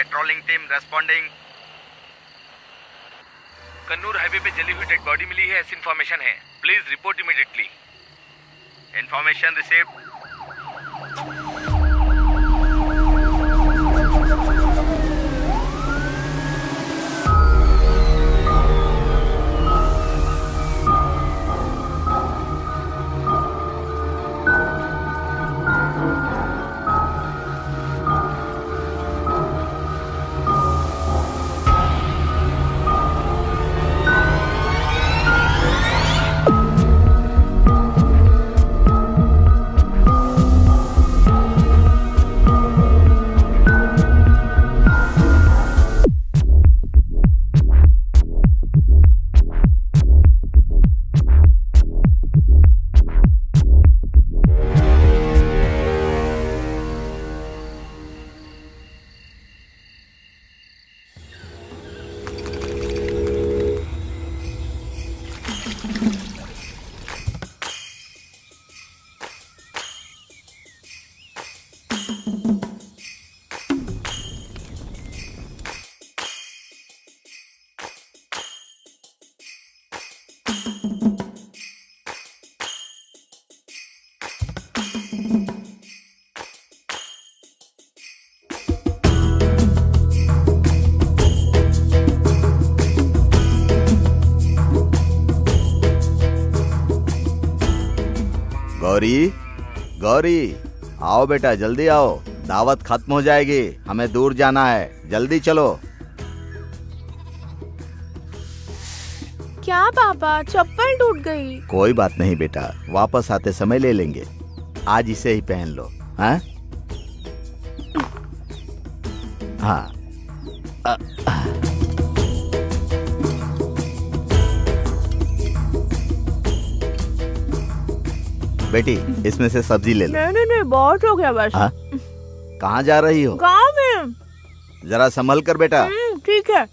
Patrolling team responding. Kannur highway पे जली हुई डेड बॉडी मिली है, ऐसी इन्फॉर्मेशन है। Please report immediately. Information receive. Gauri, Gauri, आओ बेटा, जल्दी आओ, दावत खत्म हो जाएगी, हमें दूर जाना है, जल्दी चलो। क्या पापा, चप्पल टूट गई। कोई बात नहीं बेटा, वापस आते समय ले लेंगे, आज इसे ही पहन लो। हाँ हाँ। बेटी, इसमें से सब्जी ले लो। नहीं नहीं, बहुत हो गया बस। हाँ? कहाँ जा रही हो? गाँव में। जरा संभल कर बेटा। ठीक है।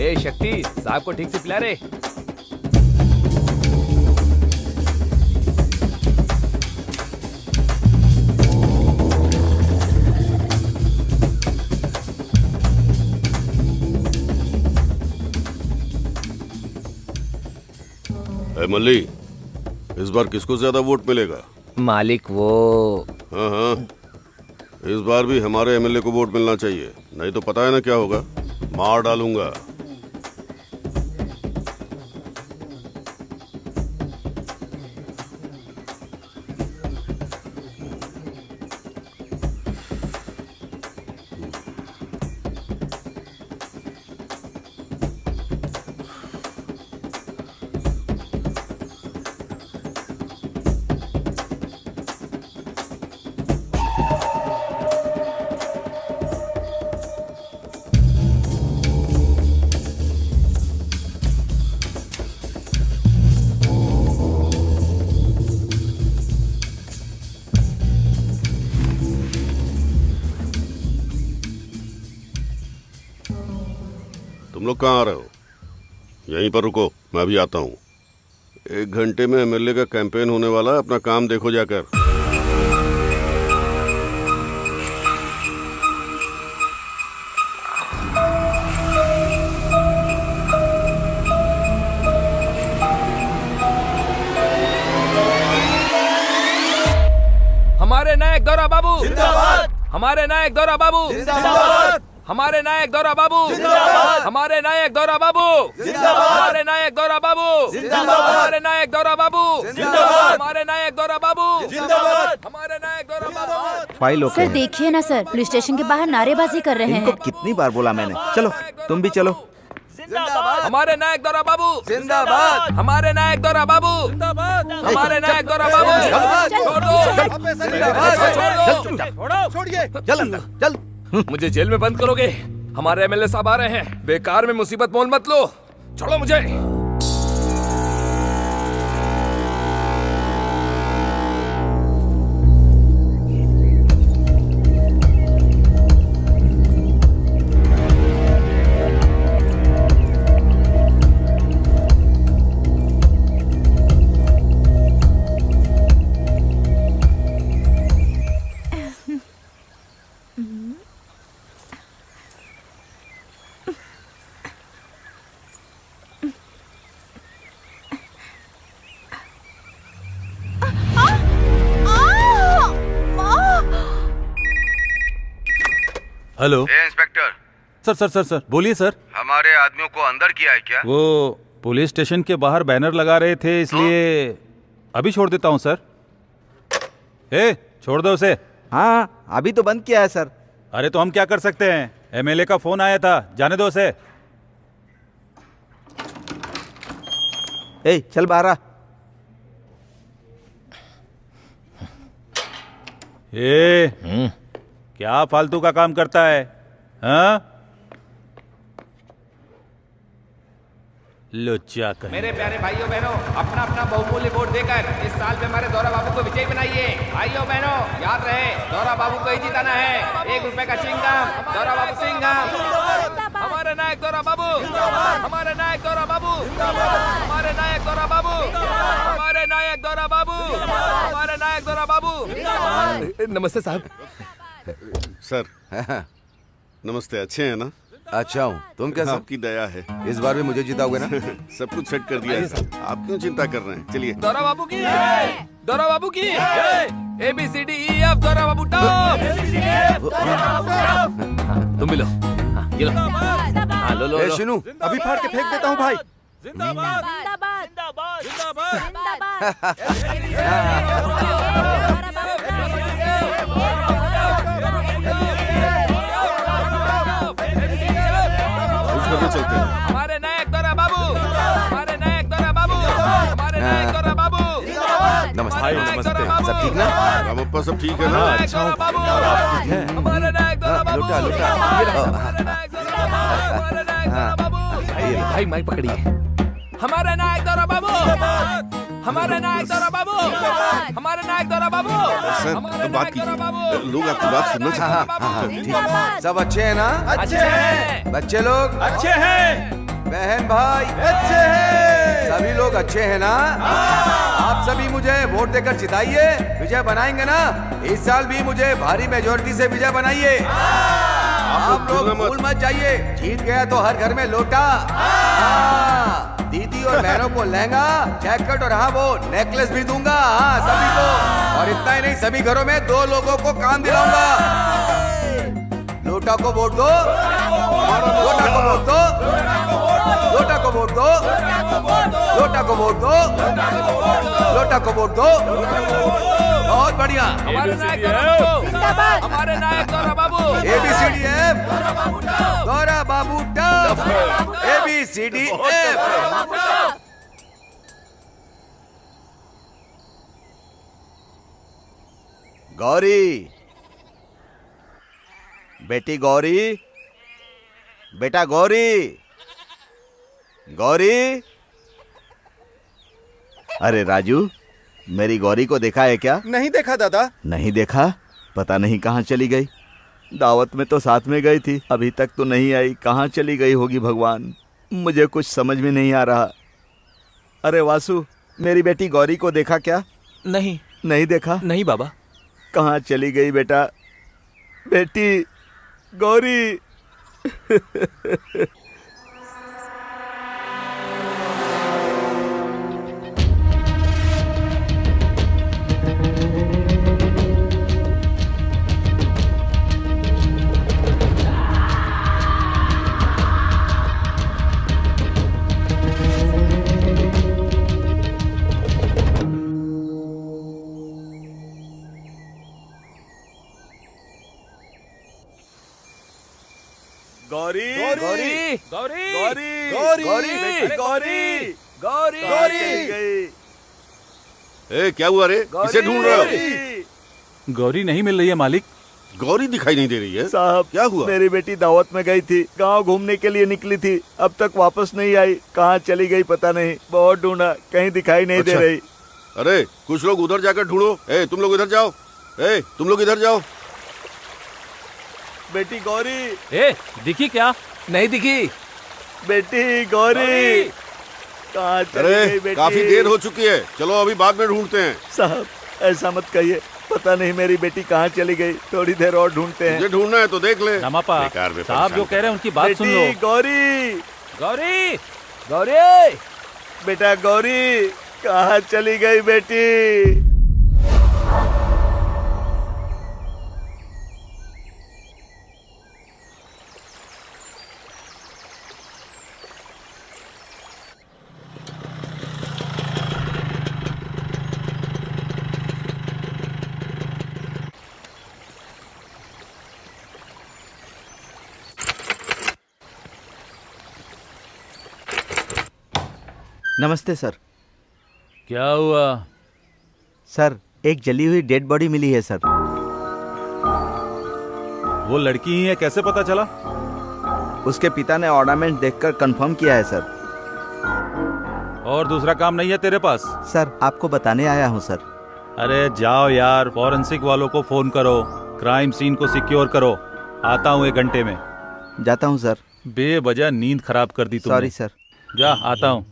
ए शक्ति, साहब को ठीक से पिला रे। मल्ली, इस बार किसको ज्यादा वोट मिलेगा? मालिक वो। हाँ हाँ, इस बार भी हमारे एमएलए को वोट मिलना चाहिए, नहीं तो पता है ना क्या होगा, मार डालूंगा। तुम लोग कहाँ आ रहे हो? यहीं पर रुको, मैं भी आता हूँ। 1 घंटे में एमएलए का कैंपेन होने वाला है, अपना काम देखो जाकर। हमारे नायक गौरा बाबू जिंदाबाद। हमारे नायक गौरा बाबू जिंदाबाद। हमारे नायक गौरा बाबू जिंदाबाद। हमारे नायक गौरा बाबू जिंदाबाद। हमारे नायक गौरा बाबू जिंदाबाद। हमारे नायक गौरा बाबू जिंदाबाद। हमारे नायक गौरा बाबू जिंदाबाद। हमारे नायक गौरा बाबू। फाइल सर देखिए ना सर, पुलिस स्टेशन के बाहर नारेबाजी कर रहे इनको हैं। कितनी बार बोला मैंने, चलो तुम भी चलो। हमारे नायक गौरा बाबू जिंदाबाद। हमारे नायक गौरा बाबू जिंदाबाद। हमारे नायक गौरा बाबू छोड़ दो। छोड़िए, चल अंदर चल। मुझे जेल में बंद करोगे? हमारे एमएलए साहब आ रहे हैं, बेकार में मुसीबत मोल मत लो, छोड़ो मुझे। Hello inspector, sir sir sir sir बोलिए सर। हमारे आदमियों को अंदर किया है क्या? वो पुलिस स्टेशन के बाहर बैनर लगा रहे थे, इसलिए अभी छोड़ देता हूँ सर। ए छोड़ दो उसे। हाँ अभी तो बंद किया है सर। अरे तो हम क्या कर सकते हैं, एमएलए का फोन आया था, जाने दो उसे। ए चल बाहर आ। क्या फालतू का काम करता है? हाँ लुच्चा कहीं। मेरे प्यारे भाइयों बहनों, अपना अपना बहुमूल्य वोट देकर इस साल में हमारे दौरा बाबू को विजयी बनाइए। भाइयों बहनों, याद रहे दौरा बाबू को ही जिताना है। 1 रुपए का चिंगम, दौरा बाबू सिंघम। हमारे नायक दौरा बाबू, हमारे नायक दौरा बाबू, हमारे नायक दौरा बाबू, हमारे नायक दौरा बाबू, हमारे नायक दौरा बाबू। नमस्ते साहब। सर नमस्ते, अच्छे हैं ना? अच्छा हूँ, तुम कैसे? आपकी दया है। इस बार भी मुझे जिताओगे ना? सब कुछ सेट कर दिया है सर, आप क्यों चिंता कर रहे हैं? चलिए। दौरा बाबू की, दौरा बाबू की, ABCDEF दौरा बाबू टॉप। तुम भी लो, ये लो। हाँ लो लो ए लो। शिनू, अभी फाड़ के फेंक देता हूँ भाई। जिंदाबाद, जिंदाबाद जिंदाबाद। चलते हैं। हमारे नायक दौरा बाबू, हमारे नायक दौरा बाबू, हमारे नायक दौरा बाबू। नमस्ते नमस्ते, सब ठीक ना? रामप्पा सब ठीक है ना? अच्छा हूँ बाबू। हमारे नायक दौरा बाबू। लुटा लुटा। हमारे नायक दौरा बाबू, हमारे नायक दौरा बाबू। भाई माइक पकड़िए। हमारे नायक दौरा बाबू, हमारे नायक दौरा बाबू, हमारे नायक दौरा बाबू। सर हमारे तो बात नायक दौरा बाबू। कीजिए, लोग आपकी बात सुनना चाहते हैं। हाँ ठीक है, सब अच्छे हैं ना? अच्छे हैं, बच्चे लोग अच्छे हैं, बहन भाई अच्छे हैं, सभी लोग अच्छे हैं ना? आप सभी मुझे वोट देकर जिताइए, विजय बनाएंगे ना? इस साल भी मुझे भारी मेजोरिटी से विजय बनाइए। आप लोग भूल मत जाइए, जीत गया तो हर घर में लोटा, दीदी और बहनों को लहंगा, जैकेट और हाँ वो नेकलेस भी दूंगा, हाँ सभी को। और इतना ही नहीं, सभी घरों में 2 लोगों को काम दिलाऊंगा। लोटा को वोट दो, लोटा को वोट दो, लोटा को वोट दो, लोटा को वोट दो, लोटा को वोट दो। बहुत बढ़िया। हमारे नायक दौरा बाबू, हमारे नायक दौरा बाबू। ABCDF दौरा बाबू टफ, ABCDF। गौरी, बेटी गौरी, बेटा गौरी, गौरी। अरे राजू, मेरी गौरी को देखा है क्या? नहीं देखा दादा। नहीं देखा? पता नहीं कहाँ चली गई। दावत में तो साथ में गई थी, अभी तक तो नहीं आई। कहाँ चली गई होगी भगवान, मुझे कुछ समझ में नहीं आ रहा। अरे वासु, मेरी बेटी गौरी को देखा क्या? नहीं, नहीं देखा? नहीं बाबा। कहाँ चली गई बेटा? बेटी गौरी। गौरी, गौरी, गौरी, गौरी, गौरी, गौरी, गौरी, गौरी, गौरी, गई। ए क्या हुआ रे? किसे ढूंढ रहे हो? गौरी नहीं मिल रही है मालिक। गौरी दिखाई नहीं दे रही है। साहब क्या हुआ? मेरी बेटी दावत में गई थी, गांव घूमने के लिए निकली थी, अब तक वापस नहीं आई। कहाँ चली गई पता नहीं, बहुत ढूंढा, कहीं दिखाई नहीं दे अच्छा। रही। अरे कुछ लोग उधर जाकर ढूंढो। ए तुम लोग इधर जाओ, ए तुम लोग इधर जाओ। बेटी गौरी, ए दिखी क्या? नहीं दिखी। बेटी गौरी, कहाँ चली गई अरे बेटी? काफी देर हो चुकी है, चलो अभी बाद में ढूंढते हैं। साहब ऐसा मत कहिए, पता नहीं मेरी बेटी कहाँ चली गई, थोड़ी देर और ढूंढते हैं। मुझे ढूंढना है तो देख ले। रामापा बेकार में साहब जो परेशान कह रहे हैं उनकी बात सुन लो। बेटी गौरी, गौरी, गौरी, बेटा गौरी, कहाँ चली गई बेटी? नमस्ते सर। क्या हुआ? सर एक जली हुई डेड बॉडी मिली है सर। वो लड़की ही है, कैसे पता चला? उसके पिता ने ऑर्नामेंट देखकर कंफर्म किया है सर। और दूसरा काम नहीं है तेरे पास? सर आपको बताने आया हूँ सर। अरे जाओ यार, फॉरेंसिक वालों को फोन करो, क्राइम सीन को सिक्योर करो। आता हूँ 1 घंटे में। जाता हूँ सर। बेवजह नींद खराब कर दी तुमने। Sorry sir. जा, आता हूँ।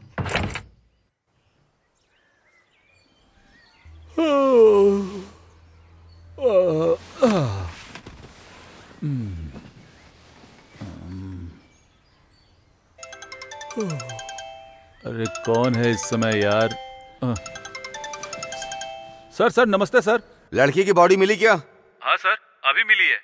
अरे कौन है इस समय यार? सर सर नमस्ते सर। लड़की की बॉडी मिली क्या? हाँ सर, अभी मिली है।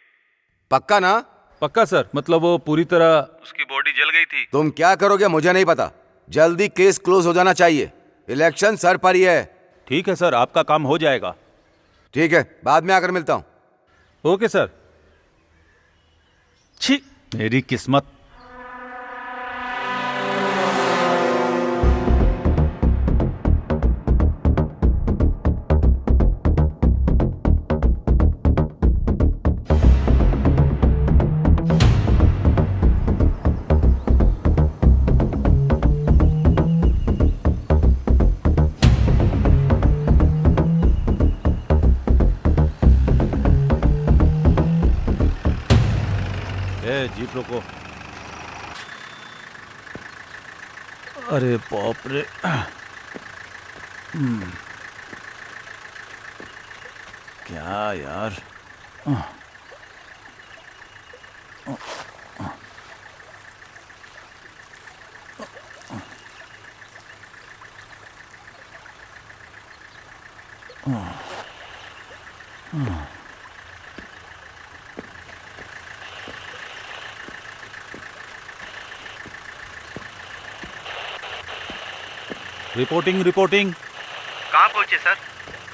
पक्का ना? पक्का सर, मतलब वो पूरी तरह उसकी बॉडी जल गई थी। तुम क्या करोगे मुझे नहीं पता, जल्दी केस क्लोज हो जाना चाहिए। इलेक्शन सर पर ही है। ठीक है सर, आपका काम हो जाएगा। ठीक है, बाद में आकर मिलता हूँ। Okay sir. छी, मेरी किस्मत। जीप रोको। अरे बाप रे। क्या यार। Reporting reporting. कहाँ पहुँचे सर?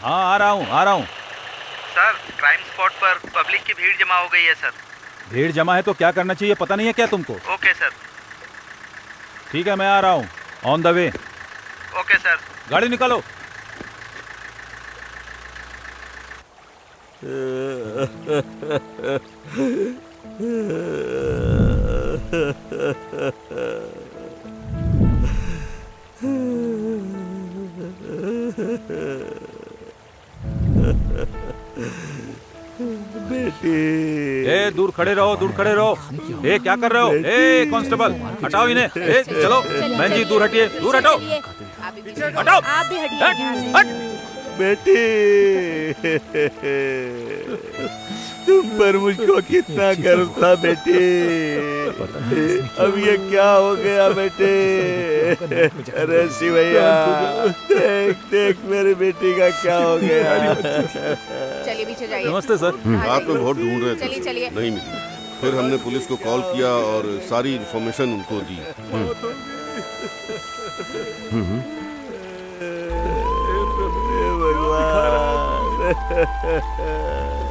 हाँ आ रहा हूँ। सर क्राइम स्पॉट पर पब्लिक की भीड़ जमा हो गई है सर। भीड़ जमा है तो क्या करना चाहिए पता नहीं है क्या तुमको? Okay sir. ठीक है मैं आ रहा हूँ, on the way. Okay sir. गाड़ी निकालो। बेटी। ए दूर खड़े रहो, दूर खड़े रहो। ए क्या कर रहे हो? ए कांस्टेबल हटाओ इन्हें। ए चलो बहन जी दूर हटिए, दूर हटो, हटाओ। आप भी हटिए यहाँ से। हट। बेटी तुम पर मुझको कितना गर्व था बेटी। अब ये क्या हो गया बेटे? अरे शिवैया देख देख मेरी बेटी का क्या हो गया। चलिए पीछे जाइए। नमस्ते सर। रात में बहुत ढूंढ रहे थे, चलिए, चलिए। नहीं मिली। फिर हमने पुलिस को कॉल किया और सारी इन्फॉर्मेशन उनको दी।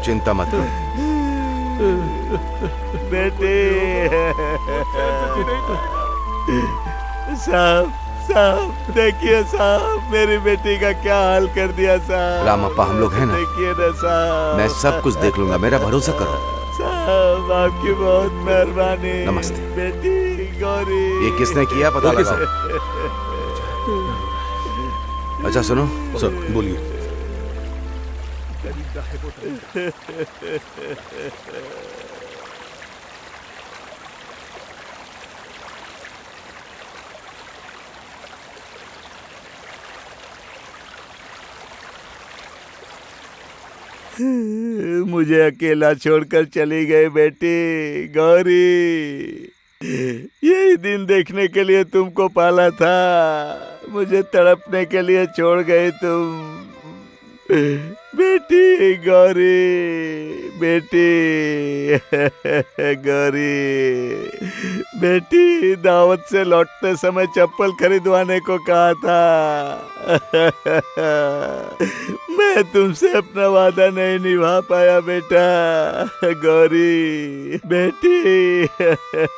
चिंता मत करो बेटे। साहब साहब देखिए साहब, मेरी बेटी का क्या हाल कर दिया साहब। रामप्पा हम लोग हैं ना, देखिए ना साहब। मैं सब कुछ देख लूंगा, मेरा भरोसा करो। साहब आपकी बहुत मेहरबानी। नमस्ते। बेटी गौरी। ये किसने किया पता लगाओ। अच्छा सुनो सर बोलिए। मुझे अकेला छोड़कर चली गई बेटी गौरी। यही दिन देखने के लिए तुमको पाला था, मुझे तड़पने के लिए छोड़ गए तुम। बेटी गौरी, बेटी गौरी, बेटी दावत से लौटते समय चप्पल खरीदवाने को कहा था। मैं तुमसे अपना वादा नहीं निभा पाया बेटा। गौरी बेटी,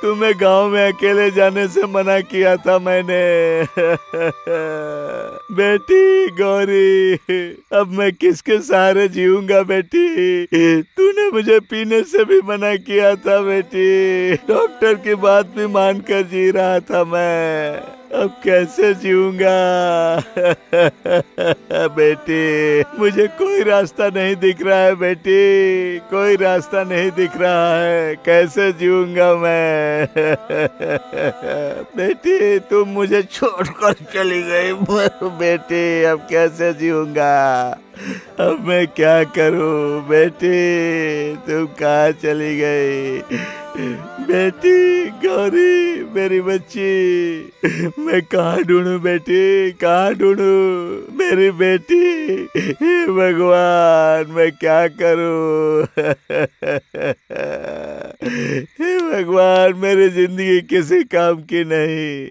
तुम्हें गांव में अकेले जाने से मना किया था मैंने। बेटी गौरी, अब मैं किसके सहारे जीऊंगा बेटी? तूने मुझे पीने से भी मना किया था बेटी। डॉक्टर की बात भी मानकर जी रहा था मैं। अब कैसे जीऊंगा? बेटी, मुझे कोई रास्ता नहीं दिख रहा है बेटी, कोई रास्ता नहीं दिख रहा है। कैसे जीऊंगा मैं? बेटी, तुम मुझे छोड़कर चली गई बेटी, अब कैसे जीऊंगा? अब मैं क्या करूं बेटी? तुम कहाँ चली गई? बेटी गौरी, मेरी बच्ची, मैं कहाँ ढूंढूं बेटी, कहाँ ढूंढूं मेरी बेटी? हे भगवान, मैं क्या करूं? हे भगवान, मेरी जिंदगी किसी काम की नहीं।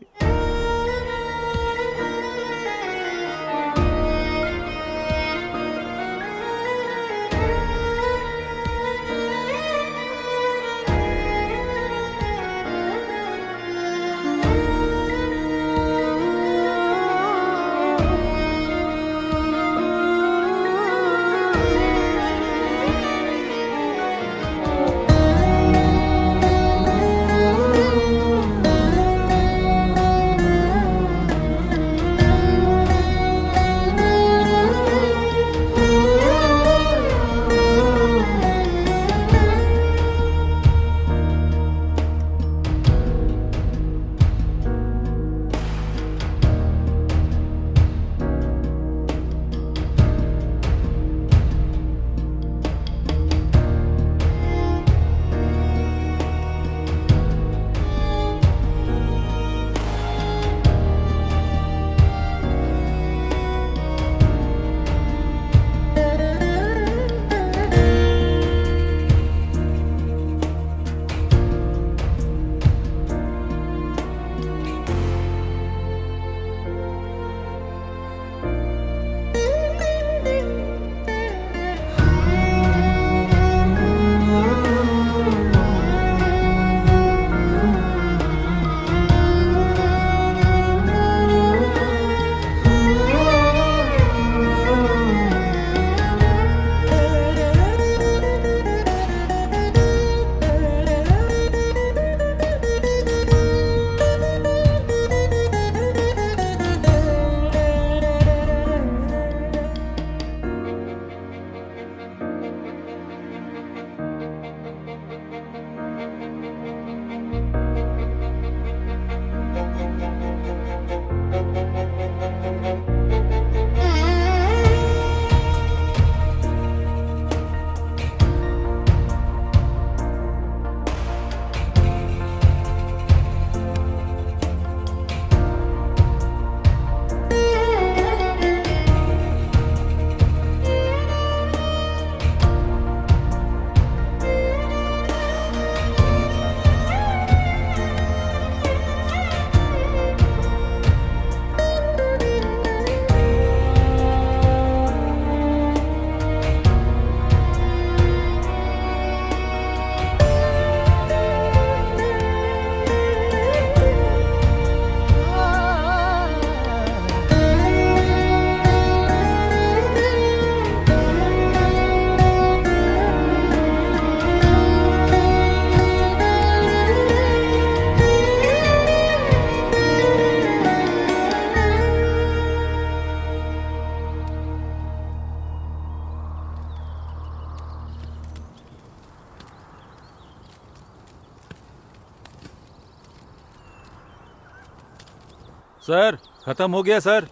सर खत्म हो गया सर।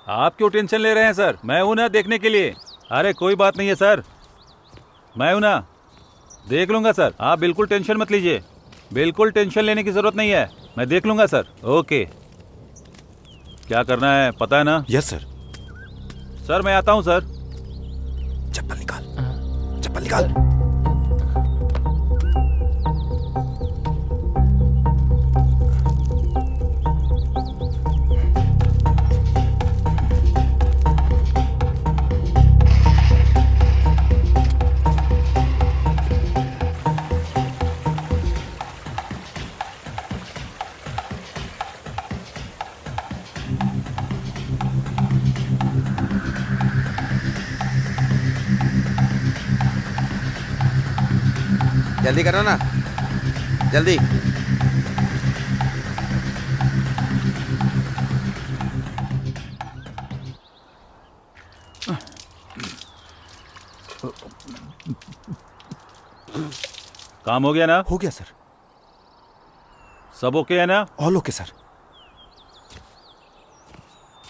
आप क्यों टेंशन ले रहे हैं सर? मैं हूं ना देखने के लिए। अरे कोई बात नहीं है सर, मैं हूं ना, देख लूंगा सर। आप बिल्कुल टेंशन मत लीजिए, बिल्कुल टेंशन लेने की जरूरत नहीं है, मैं देख लूंगा सर। ओके, क्या करना है पता है ना? Yes sir. सर मैं आता हूं सर। निकाल। जल्दी करो ना, जल्दी। काम हो गया ना? हो गया सर। सब ओके है ना? All okay sir.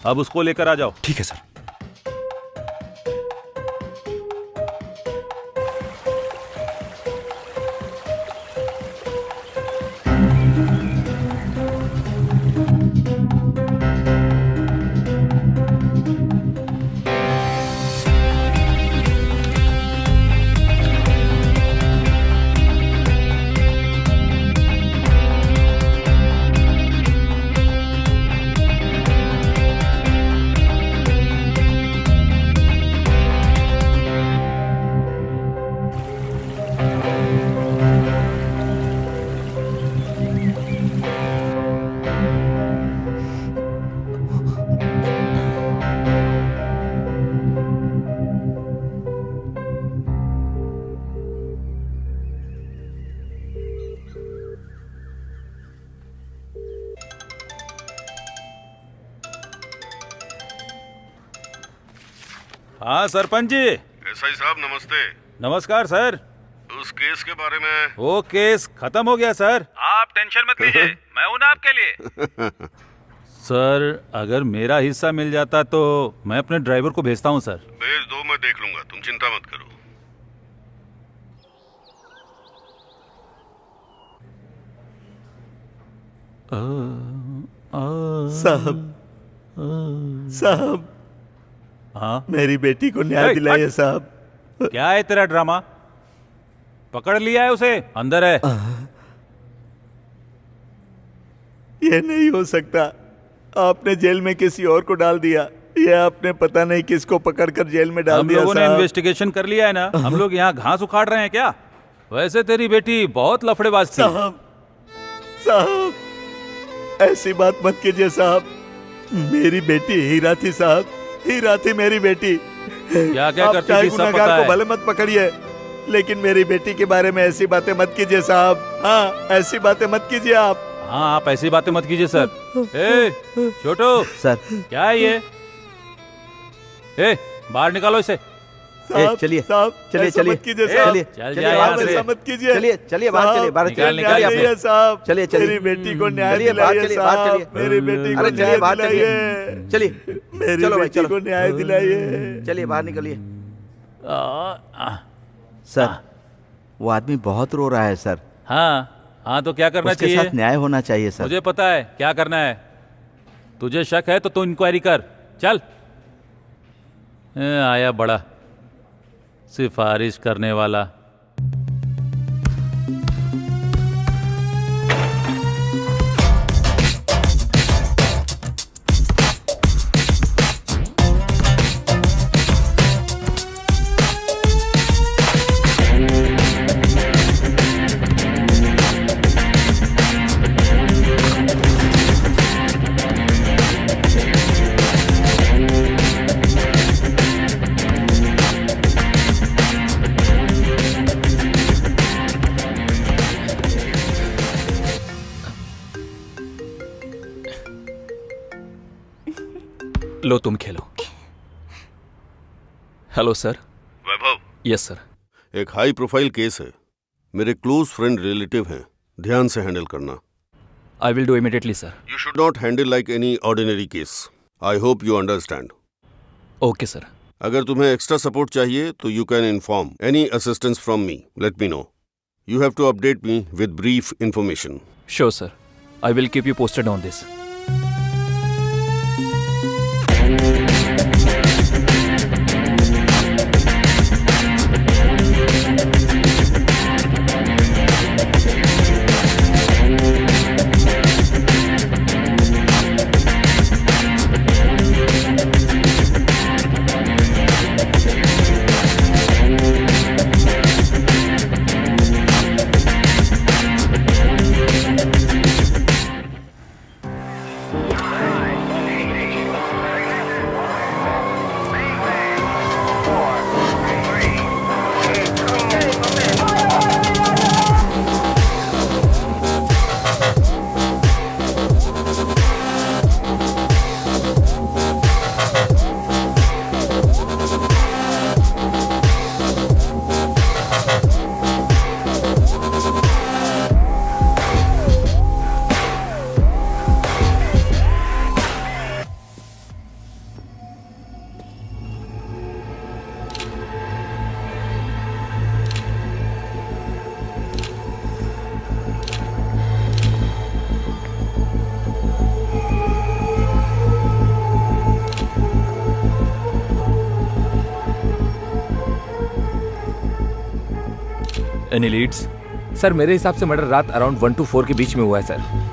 अब उसको लेकर आ जाओ। ठीक है सर। हाँ सरपंच जी। एसआई साहब नमस्ते। नमस्कार सर। उस केस के बारे में? वो केस खत्म हो गया सर। आप टेंशन मत लीजिए, मैं हूं ना आपके लिए। सर अगर मेरा हिस्सा मिल जाता तो मैं अपने ड्राइवर को भेजता हूं सर। भेज दो, मैं देख लूंगा, तुम चिंता मत करो। साहब, साहब, हाँ मेरी बेटी को न्याय दिलाइए साहब। क्या है तेरा ड्रामा? पकड़ लिया है उसे, अंदर है। ये नहीं हो सकता, आपने जेल में किसी और को डाल दिया। ये आपने पता नहीं किसको पकड़कर जेल में डाल हम दिया लोगों ने साहब। इन्वेस्टिगेशन कर लिया है ना, हम लोग यहाँ घास उखाड़ रहे हैं क्या? वैसे तेरी बेटी बहुत लफड़ेबाज थी। साहब, साहब, ऐसी बात मत कीजिए साहब। मेरी बेटी हीरा थी साहब, हीरा थी मेरी बेटी। क्या क्या आप करती चाहे थी सब गुनहगार पता को है। भले मत पकड़िए, लेकिन मेरी बेटी के बारे में ऐसी बातें मत कीजिए साहब। हाँ, ऐसी बातें मत कीजिए आप। हाँ आप ऐसी बातें मत कीजिए सर। ए छोटू सर, क्या है ये? ए बाहर निकालो इसे। साहब, चलिए, साहब, चलिए, ऐसा चलिए, मत कीजिए ए, साहब। चल चलिए, जा यहाँ आप से। ऐसा मत कीजिए। चलिए चलिए बाहर चलिए, बाहर निकाल, चलिए, निकाल, चलिए नहीं आप है लोग। साहब, चलिए, चलिए। मेरी बेटी को न्याय चलिए, बाहर दिलाइए चलिए, बाहर साहब। चलिए। मेरी बेटी को अरे न्याय चलिए बाहर चलिए, दिलाइए। चलिए मेरी चलो भाई, बेटी चलो। को न्याय दिलाइए। चलिए बाहर निकलिए। सर, वो आदमी बहुत रो रहा है सर। हाँ हाँ तो क्या करना उसके चाहिए? साथ न्याय होना चाहिए सर। मुझे पता है क्या करना है। तुझे शक है तो तू इंक्वायरी कर। चल। आया बड़ा सिफारिश करने वाला। लो तुम खेलो। Hello sir. Vaibhav, yes sir. एक हाई प्रोफाइल केस है, मेरे क्लोज फ्रेंड रिलेटिव हैं, ध्यान से हैंडल करना। I will do immediately sir. You should not handle like any ordinary case. I hope you understand. Okay sir. अगर तुम्हें एक्स्ट्रा सपोर्ट चाहिए तो you can inform any assistance from me. Let me know. You have to update me with brief information. Sure sir, I will keep you posted on this. Any leads? Sir मेरे हिसाब से murder रात around 1 to 4 के बीच में हुआ है sir.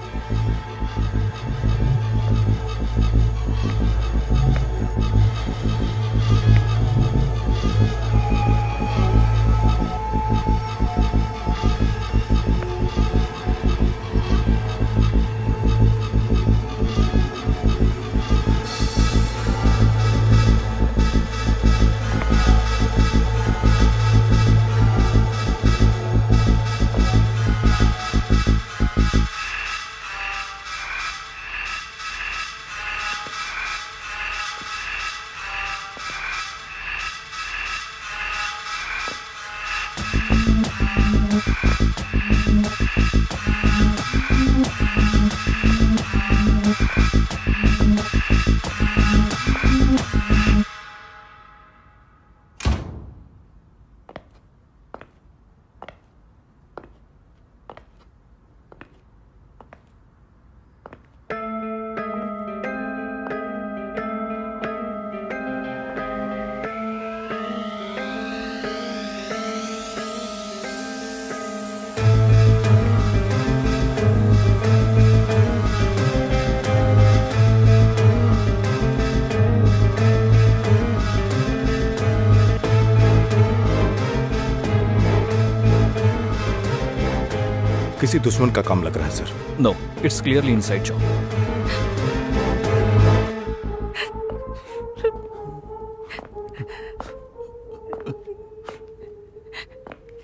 किसी दुश्मन का काम लग रहा है sir. No, it's clearly inside job.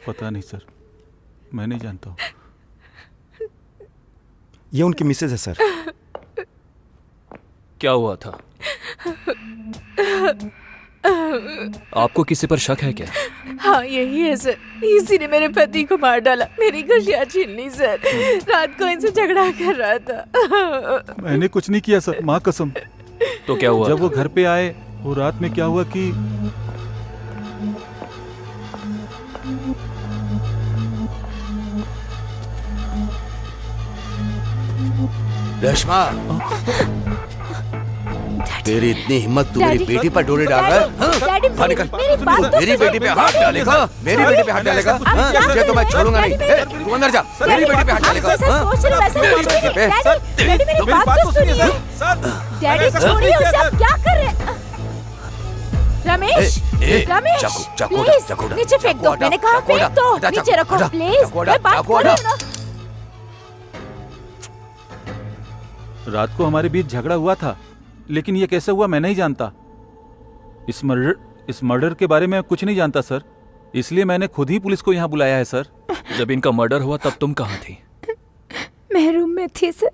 पता नहीं सर, मैं नहीं जानता हूँ। ये उनकी मिसेज है सर। क्या हुआ था? आपको किसी पर शक है क्या? हाँ यही है सर, इसी ने मेरे पति को मार डाला, मेरी खुशियाँ छीन ली सर। रात को इनसे झगड़ा कर रहा था। मैंने कुछ नहीं किया सर, माँ कसम। तो क्या हुआ? जब वो घर पे आए वो रात में क्या हुआ कि रेशमा, तेरी इतनी हिम्मत, तू मेरी बेटी पर डोरे डाल रहा है? बाहर निकल। मेरी बेटी पे हाथ डालेगा? मेरी बेटी पे हाथ डालेगा? तुझे तो मैं छोड़ूंगा नहीं। तू अंदर जा। मेरी बेटी पे हाथ डालेगा? मेरी बेटी पे? डैडी छोड़िए उसे, आप क्या कर रहे हैं? रमेश, रमेश, प्लीज नीचे फेंक दो। मैंने कहा फेंक दो, नीचे रखो प्लीज। बात करो ना। रात को हमारे बीच झगड़ा हुआ था, लेकिन ये कैसे हुआ मैं नहीं जानता। इस मर्डर के बारे में कुछ नहीं जानता सर, इसलिए मैंने खुद ही पुलिस को यहाँ बुलाया है सर। जब इनका मर्डर हुआ तब तुम कहाँ थी? मैं रूम में थी सर।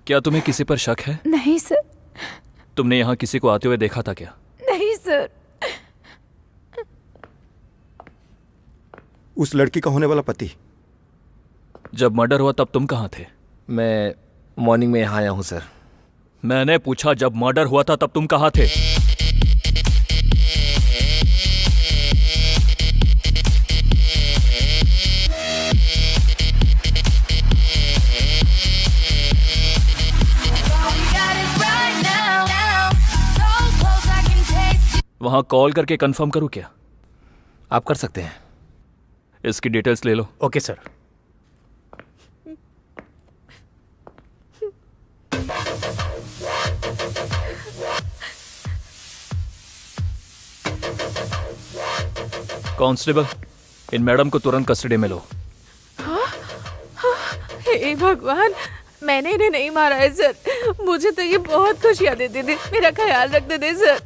क्या तुम्हें किसी पर शक है? नहीं सर। तुमने यहाँ किसी को आते हुए देखा था क्या? नहीं सर। उस लड़की का होने वाला पति। जब मर्डर हुआ तब तुम कहाँ थे? मैं मॉर्निंग में यहाँ आया हूँ सर। मैंने पूछा जब मर्डर हुआ था तब तुम कहाँ थे? वहां कॉल करके कंफर्म करूं क्या? आप कर सकते हैं। इसकी डिटेल्स ले लो। Okay sir. कांस्टेबल, इन मैडम को तुरंत कस्टडी में लो। हे भगवान, मैंने इन्हें नहीं मारा है सर। मुझे तो ये बहुत खुशियाँ देते थे, मेरा ख्याल रखते थे सर।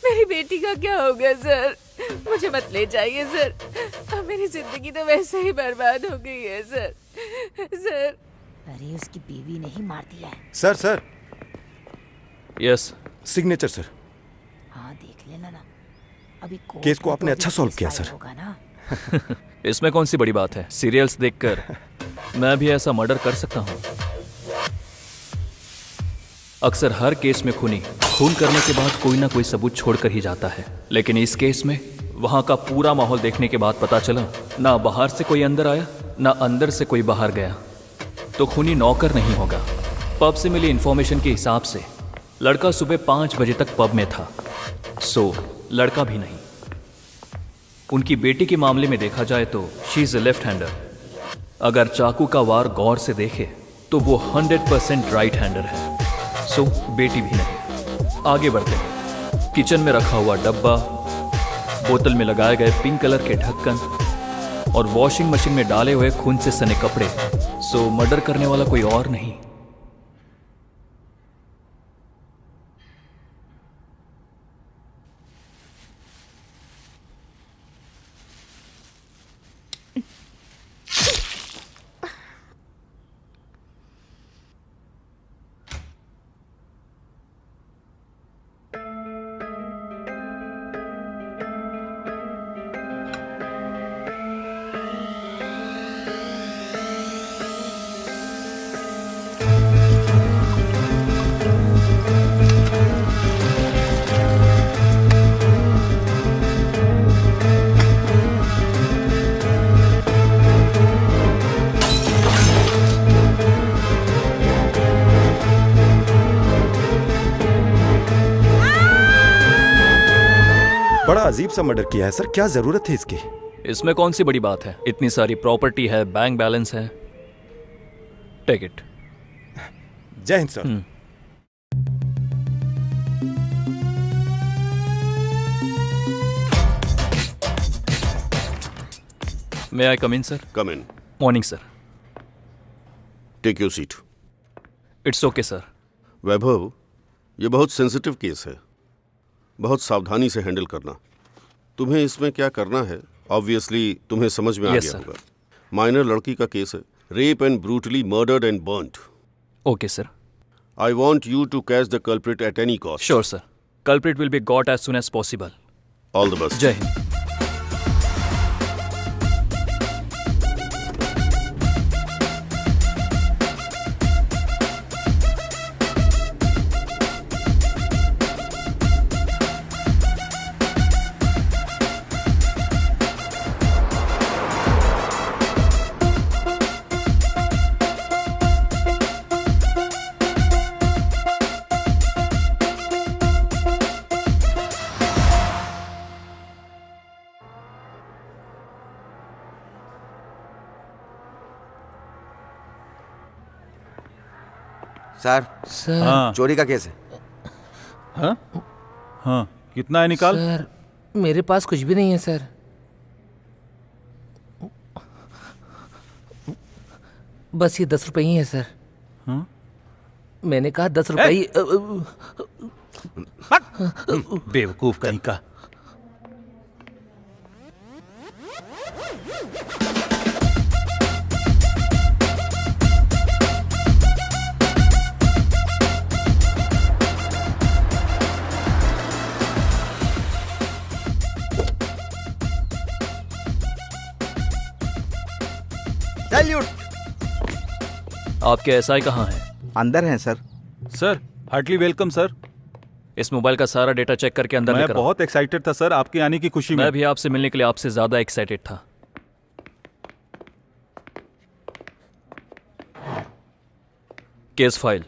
मेरी बेटी का क्या हो गया सर? मुझे मत ले जाइए सर, अब मेरी जिंदगी तो वैसे ही बर्बाद हो गई है सर। सर, अरे उसकी बीवी ने ही मार दिया है। सर। यस। Signature sir. हाँ देख लेना ना, अभी केस को आपने अच्छा सॉल्व किया सर। होगा ना। इसमें कौन सी बड़ी बात है? सीरियल्स देखकर मैं भी ऐसा मर्डर कर सकता हूँ। अक्सर हर केस में खूनी खून करने के बाद कोई ना कोई सबूत छोड़कर ही जाता है, लेकिन इस केस में वहां का पूरा माहौल देखने के बाद पता चला ना बाहर से कोई अंदर आया ना अंदर से कोई बाहर गया। तो खूनी नौकर नहीं होगा। पब से मिली इंफॉर्मेशन के हिसाब से लड़का सुबह 5 बजे तक पब में था, सो लड़का भी नहीं। उनकी बेटी के मामले में देखा जाए तो she is a left hander. अगर चाकू का वार गौर से देखे तो वो 100% राइट हैंडर है। सो बेटी भी नहीं। आगे बढ़ते हैं। किचन में रखा हुआ डब्बा, बोतल में लगाए गए पिंक कलर के ढक्कन और वॉशिंग मशीन में डाले हुए खून से सने कपड़े। सो मर्डर करने वाला कोई और नहीं। बड़ा अजीब सा मर्डर किया है सर, क्या जरूरत थी इसकी? इसमें कौन सी बड़ी बात है? इतनी सारी प्रॉपर्टी है, बैंक बैलेंस है। Take it. Jai Hind sir. May I come in sir? Come in. Morning sir. Take your seat. It's okay sir. Vaibhav, ये बहुत सेंसिटिव केस है, बहुत सावधानी से हैंडल करना। तुम्हें इसमें क्या करना है ऑब्वियसली तुम्हें समझ में आ गया होगा। माइनर लड़की का केस है, rape and brutally murdered and burned. Okay sir. I want you to catch the culprit at any cost. Sure sir. Culprit will be got as soon as possible. All the best. जय Hind. Sir, हाँ। चोरी का case है। हाँ हाँ, कितना है निकाल? सर मेरे पास कुछ भी नहीं है सर। बस ये 10 रुपए ही है सर। हाँ? मैंने कहा 10 रुपए ही। बेवकूफ कहीं का। आपके एसआई कहाँ हैं? अंदर हैं sir. Sir heartily welcome sir. इस मोबाइल का सारा डेटा चेक करके अंदर मैं लेकर आओ। बहुत एक्साइटेड था सर आपके आने की खुशी में। मैं भी आपसे मिलने के लिए आपसे ज्यादा एक्साइटेड था। Case file.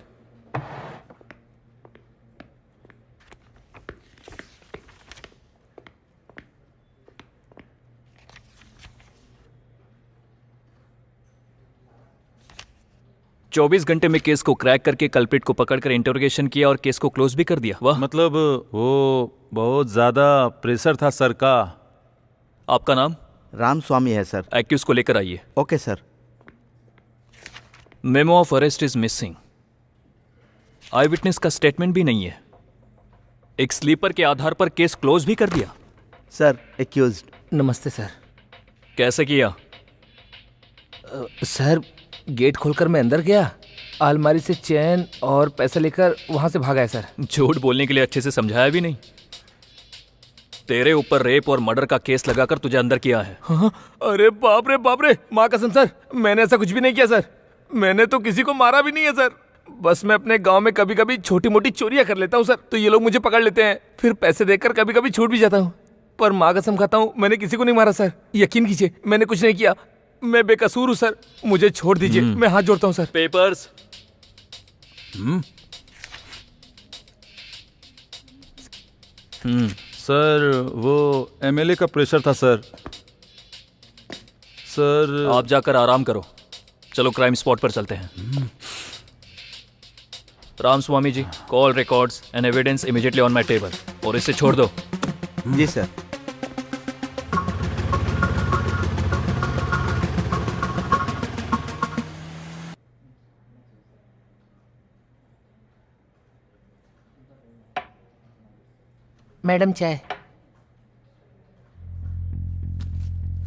चौबीस घंटे में केस को क्रैक करके कल्प्रिट को पकड़कर इंटरोगेशन किया और केस को क्लोज भी कर दिया। वाह। मतलब वो बहुत ज्यादा प्रेशर था सर का। आपका नाम? राम स्वामी है सर। एक्यूज को लेकर आइए। Okay sir. Memo of arrest is missing. I witness का स्टेटमेंट भी नहीं है। एक स्लीपर के आधार पर केस क्लोज भी कर दिया। Sir accused. नमस्ते सर। कैसे किया? सर गेट खोलकर मैं अंदर गया, अलमारी से चैन और पैसे लेकर वहां से भागा है सर। झूठ बोलने के लिए अच्छे से समझाया भी नहीं। तेरे ऊपर रेप और मर्डर का केस लगाकर तुझे अंदर किया है। हाँ? अरे बाप रे, माँ कसम सर, मैंने ऐसा कुछ भी नहीं किया सर। मैंने तो किसी को मारा भी नहीं है सर। बस मैं अपने गांव में कभी कभी छोटी मोटी चोरियां कर लेता हूँ सर, तो ये लोग मुझे पकड़ लेते हैं, फिर पैसे देकर कभी कभी छूट भी जाता हूँ। पर माँ कसम खाता हूँ मैंने किसी को नहीं मारा सर। यकीन कीजिए मैंने कुछ नहीं किया। मैं बेकसूर हूँ सर, मुझे छोड़ दीजिए। मैं हाथ जोड़ता हूँ सर। पेपर्स। सर वो एमएलए का प्रेशर था सर। सर आप जाकर आराम करो, चलो क्राइम स्पॉट पर चलते हैं। Ram Swami ji, call records and evidence immediately on my table. और इसे छोड़ दो। जी सर। मैडम चाय।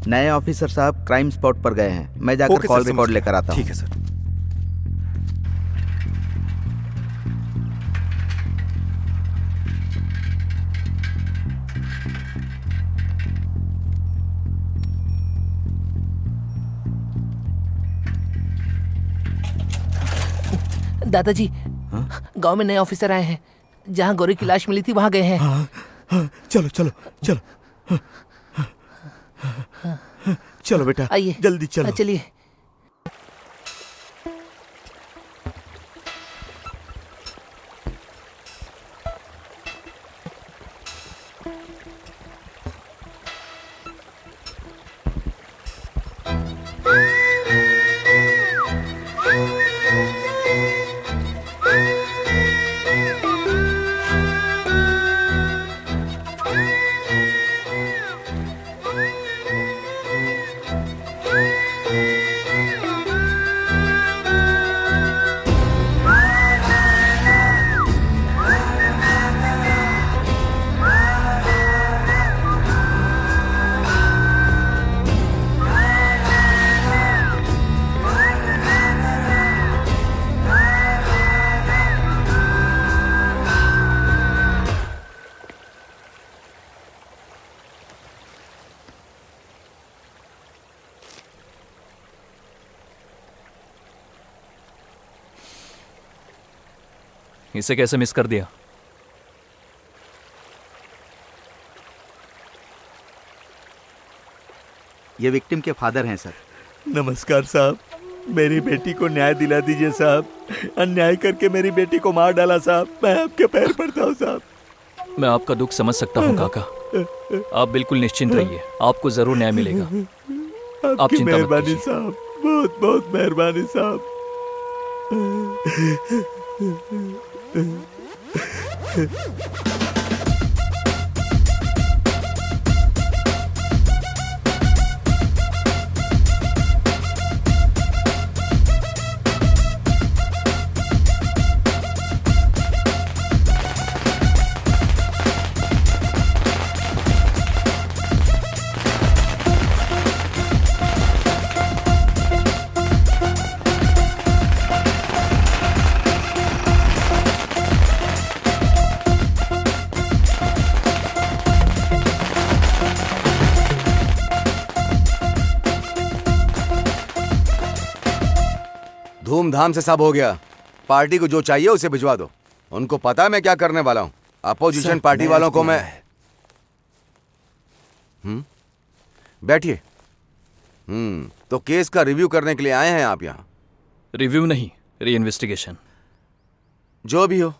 नए ऑफिसर साहब क्राइम स्पॉट पर गए हैं, मैं जाकर कॉल रिकॉर्ड लेकर आता हूँ। ठीक है सर। दादाजी, गांव में नए ऑफिसर आए हैं, जहां गौरी की लाश मिली थी वहां गए हैं। चलो चलो चलो चलो बेटा, आइए जल्दी चलो। चलिए। इसे कैसे मिस कर दिया? ये विक्टिम के फादर हैं सर। नमस्कार साहब, मेरी बेटी को न्याय दिला दीजिए साहब। अन्याय करके मेरी बेटी को मार डाला साहब, मैं आपके पैर पड़ता हूँ साहब। मैं आपका दुख समझ सकता हूँ काका, आप बिल्कुल निश्चिंत रहिए, आपको जरूर न्याय मिलेगा। आप आपकी चिंता मत मेहरबानी कीजिए। साहब, बहुत बहुत मेहरबानी साहब। धूमधाम से सब हो गया। पार्टी को जो चाहिए उसे भिजवा दो। उनको पता है मैं क्या करने वाला हूँ। अपोजिशन पार्टी वालों को मैं बैठिए। तो केस का रिव्यू करने के लिए आए हैं आप यहाँ? रिव्यू नहीं, री इन्वेस्टिगेशन। जो भी हो,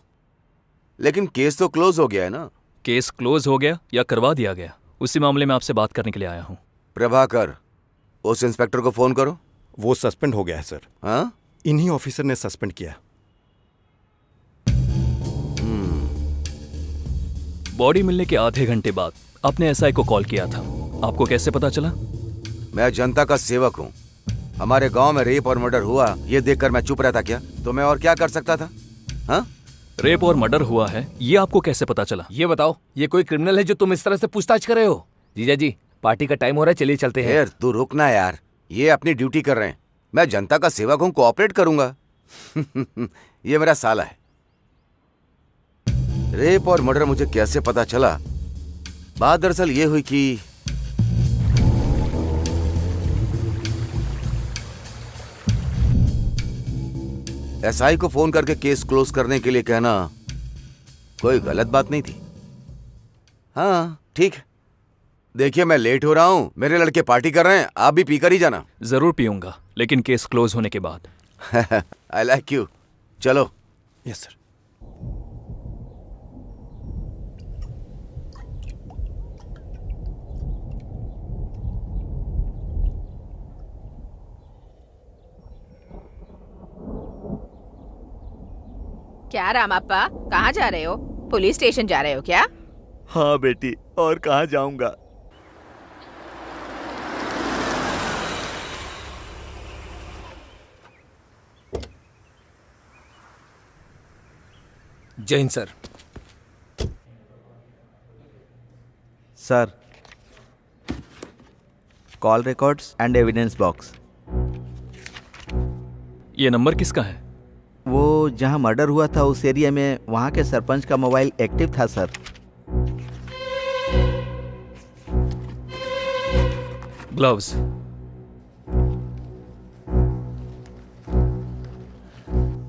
लेकिन केस तो क्लोज हो गया है ना? केस क्लोज हो गया या करवा दिया गया, उसी मामले में आपसे बात करने के लिए आया हूँ। प्रभाकर, उस इंस्पेक्टर को फोन करो। वो सस्पेंड हो गया है सर। हाँ? इन्हीं ऑफिसर ने सस्पेंड किया। बॉडी मिलने के आधे घंटे बाद आपने एसआई को कॉल किया था, आपको कैसे पता चला? मैं जनता का सेवक हूँ। हमारे गांव में रेप और मर्डर हुआ, ये देखकर मैं चुप रहता क्या? तो मैं और क्या कर सकता था? हाँ? रेप और मर्डर हुआ है, ये आपको कैसे पता चला? ये बताओ, ये कोई क्रिमिनल है जो तुम इस तरह से पूछताछ कर रहे हो? जीजा जी, पार्टी का टाइम हो रहा है, चलिए चलते हैं। तू रुकना यार, ये अपनी ड्यूटी कर रहे हैं। मैं जनता का सेवक हूँ, कोऑपरेट करूंगा। ये मेरा साला है। रेप और मर्डर मुझे कैसे पता चला? बात दरअसल ये हुई कि एसआई को फोन करके केस क्लोज करने के लिए कहना कोई गलत बात नहीं थी। हाँ ठीक है। देखिए मैं लेट हो रहा हूँ, मेरे लड़के पार्टी कर रहे हैं, आप भी पीकर ही जाना। जरूर पीऊंगा, लेकिन केस क्लोज होने के बाद। I like you. चलो। Yes sir. क्या रामाप्पा, कहाँ जा रहे हो? पुलिस स्टेशन जा रहे हो क्या? हाँ बेटी, और कहाँ जाऊंगा। जय Hind sir. Sir, call records and evidence box. ये नंबर किसका है? वो जहां मर्डर हुआ था उस एरिया में वहां के सरपंच का मोबाइल एक्टिव था सर। ग्लव्स।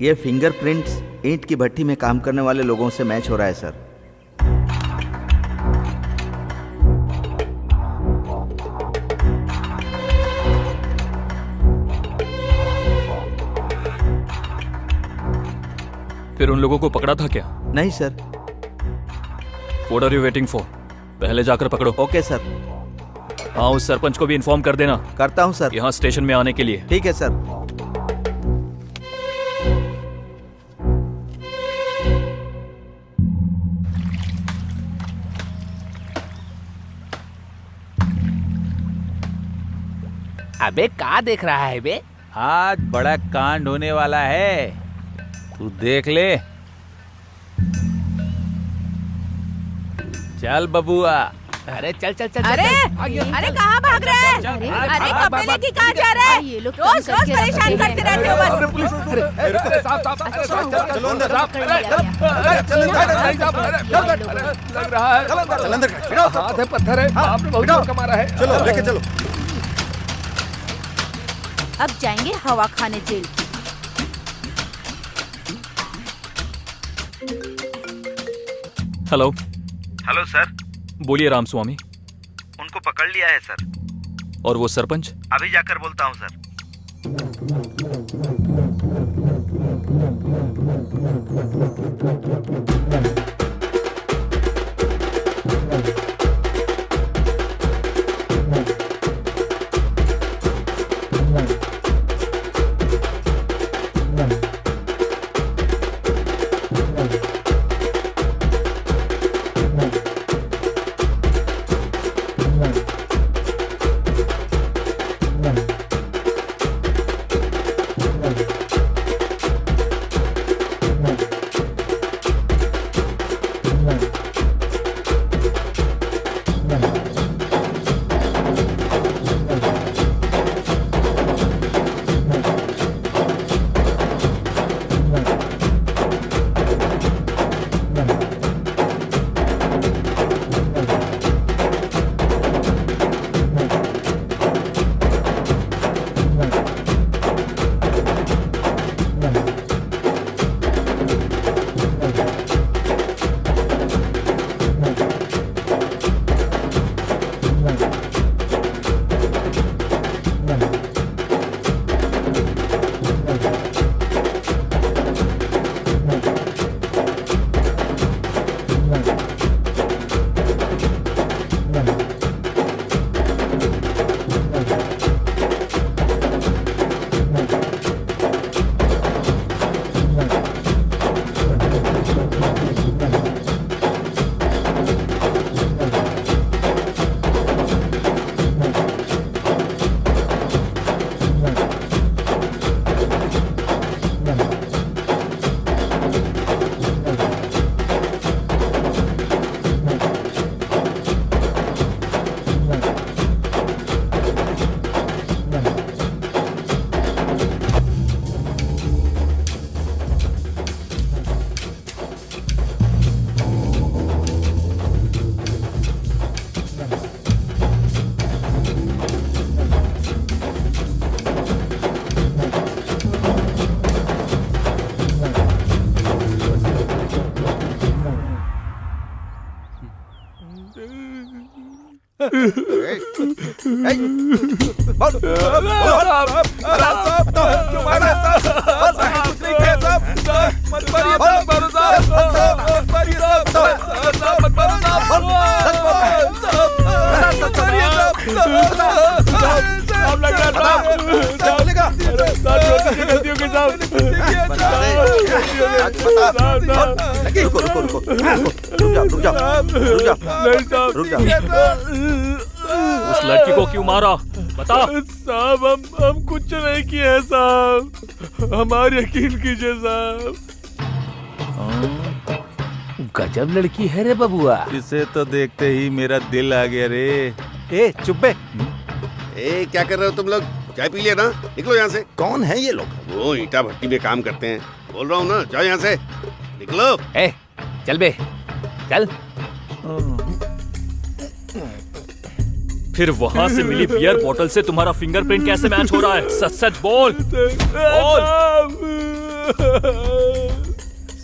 ये फिंगरप्रिंट्स ईंट की भट्टी में काम करने वाले लोगों से मैच हो रहा है सर। फिर उन लोगों को पकड़ा था क्या? नहीं sir. What are you waiting for? पहले जाकर पकड़ो। Okay sir. हाँ, उस सरपंच को भी इन्फॉर्म कर देना। करता हूँ सर। यहाँ स्टेशन में आने के लिए। ठीक है सर। अबे क्या देख रहा है बे? आज बड़ा कांड होने वाला है, तू देख ले। चल बबुआ। अरे चल चल चल। अरे अरे कहाँ भाग रहे हैं? अरे कपड़े लेके कहाँ जा रहे हैं? रोज रोज परेशान करते रहते हो बस। लग रहा है हाथ है, पत्थर है, आपने बहुत जोर का मारा है। चलो लेके चलो। अब जाएंगे हवा खाने जेल। हेलो। Hello sir. बोलिए रामस्वामी। उनको पकड़ लिया है सर। और वो सरपंच? अभी जाकर बोलता हूँ सर। गलतियों के साथ सच बता। रुको रुको रुको रुक जाओ रुक जाओ। उस लड़की को क्यों मारा बता। साहब हम कुछ नहीं किए हैं साहब, हमारे यकीन कीजिए साहब। गजब लड़की है रे बबुआ। इसे तो देखते ही मेरा दिल आ गया रे। ए चुप बे। ए क्या कर रहे हो तुम लोग? चाय पी लिया ना, निकलो यहाँ से। कौन है ये लोग? वो ईटा भट्टी में काम करते हैं, बोल रहा हूँ ना, जाओ यहाँ से, निकलो। ए चल बे चल। फिर वहां से मिली बियर बोतल से तुम्हारा फिंगरप्रिंट कैसे मैच हो रहा है? सच सच बोल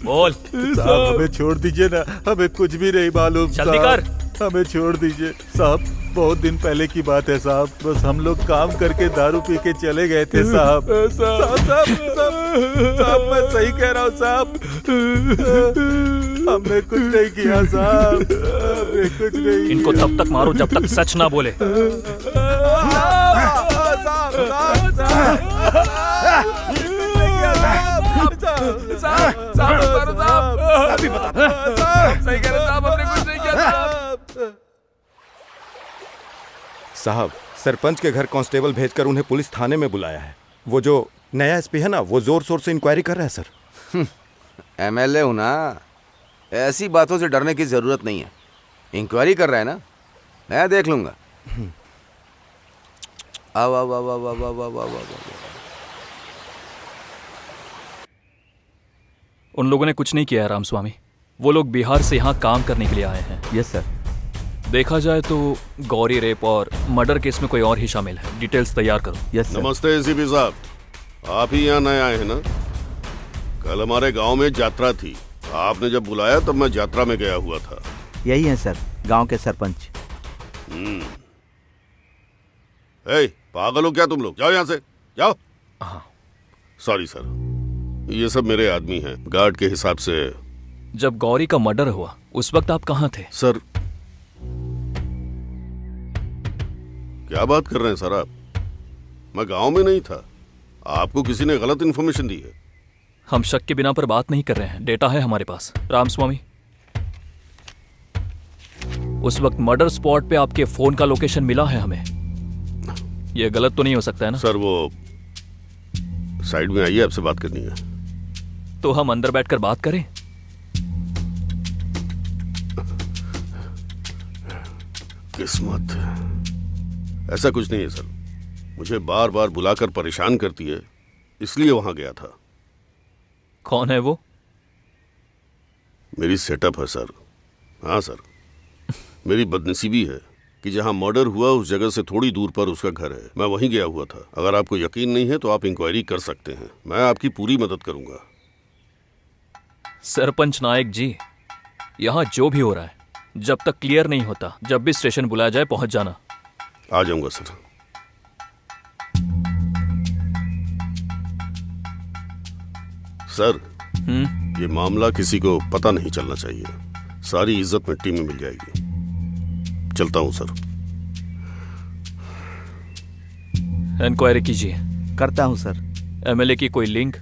बोल। साहब हमें छोड़ दीजिए ना, हमें कुछ भी नहीं मालूम। जल्दी कर। हमें छोड़ दीजिए साहब, बहुत दिन पहले की बात है साहब। बस हम लोग काम करके दारू पी के चले गए थे साहब। साहब मैं सही कह रहा हूँ साहब, हमने कुछ नहीं किया साहब, हमने कुछ नहीं। इनको तब तक मारो जब तक सच ना बोले। साहब सरपंच के घर कांस्टेबल भेजकर उन्हें पुलिस थाने में बुलाया है। वो जो नया एसपी है ना, वो जोर शोर से इंक्वायरी कर रहा है सर। एमएलए हूं ना, ऐसी बातों से डरने की जरूरत नहीं है। इंक्वायरी कर रहा है ना, मैं देख लूंगा। आओ आओ आओ आओ आओ आओ आओ आओ। उन लोगों ने कुछ नहीं किया है रामस्वामी। वो लोग बिहार से यहाँ काम करने के लिए आए हैं। Yes sir. देखा जाए तो गौरी रेप और मर्डर केस में कोई और ही शामिल है। डिटेल्स तैयार करो। Yes sir. नमस्ते एसीपी साहब, आप ही यहाँ नए आए हैं ना? कल हमारे गांव में यात्रा थी, आपने जब बुलाया तब मैं यात्रा में गया हुआ था। यही है सर, गांव के सरपंच। ए, पागल हो क्या तुम लोग? जाओ यहाँ से, जाओ। सॉरी सर, ये सब मेरे आदमी हैं, गार्ड के हिसाब से। जब गौरी का मर्डर हुआ उस वक्त आप कहाँ थे? सर क्या बात कर रहे हैं सर आप? मैं गांव में नहीं था, आपको किसी ने गलत इन्फॉर्मेशन दी है। हम शक के बिना पर बात नहीं कर रहे हैं, डेटा है हमारे पास। रामस्वामी, उस वक्त मर्डर स्पॉट पे आपके फोन का लोकेशन मिला है हमें। यह गलत तो नहीं हो सकता है ना? सर वो साइड में आइए, आपसे बात करनी है। तो हम अंदर बैठकर बात करें? किस्मत, ऐसा कुछ नहीं है सर। मुझे बार बार बुलाकर परेशान करती है, इसलिए वहां गया था। कौन है वो? मेरी सेटअप है सर। हाँ सर, मेरी बदनसीबी है कि जहां मर्डर हुआ उस जगह से थोड़ी दूर पर उसका घर है। मैं वहीं गया हुआ था। अगर आपको यकीन नहीं है तो आप इंक्वायरी कर सकते हैं, मैं आपकी पूरी मदद करूंगा। सरपंच नायक जी, यहाँ जो भी हो रहा है जब तक क्लियर नहीं होता, जब भी स्टेशन बुलाया जाए पहुंच जाना। आ जाऊंगा सर। सर, ये मामला किसी को पता नहीं चलना चाहिए। सारी इज्जत मिट्टी में मिल जाएगी। चलता हूं सर। इंक्वायरी कीजिए। करता हूं सर। एमएलए की कोई लिंक,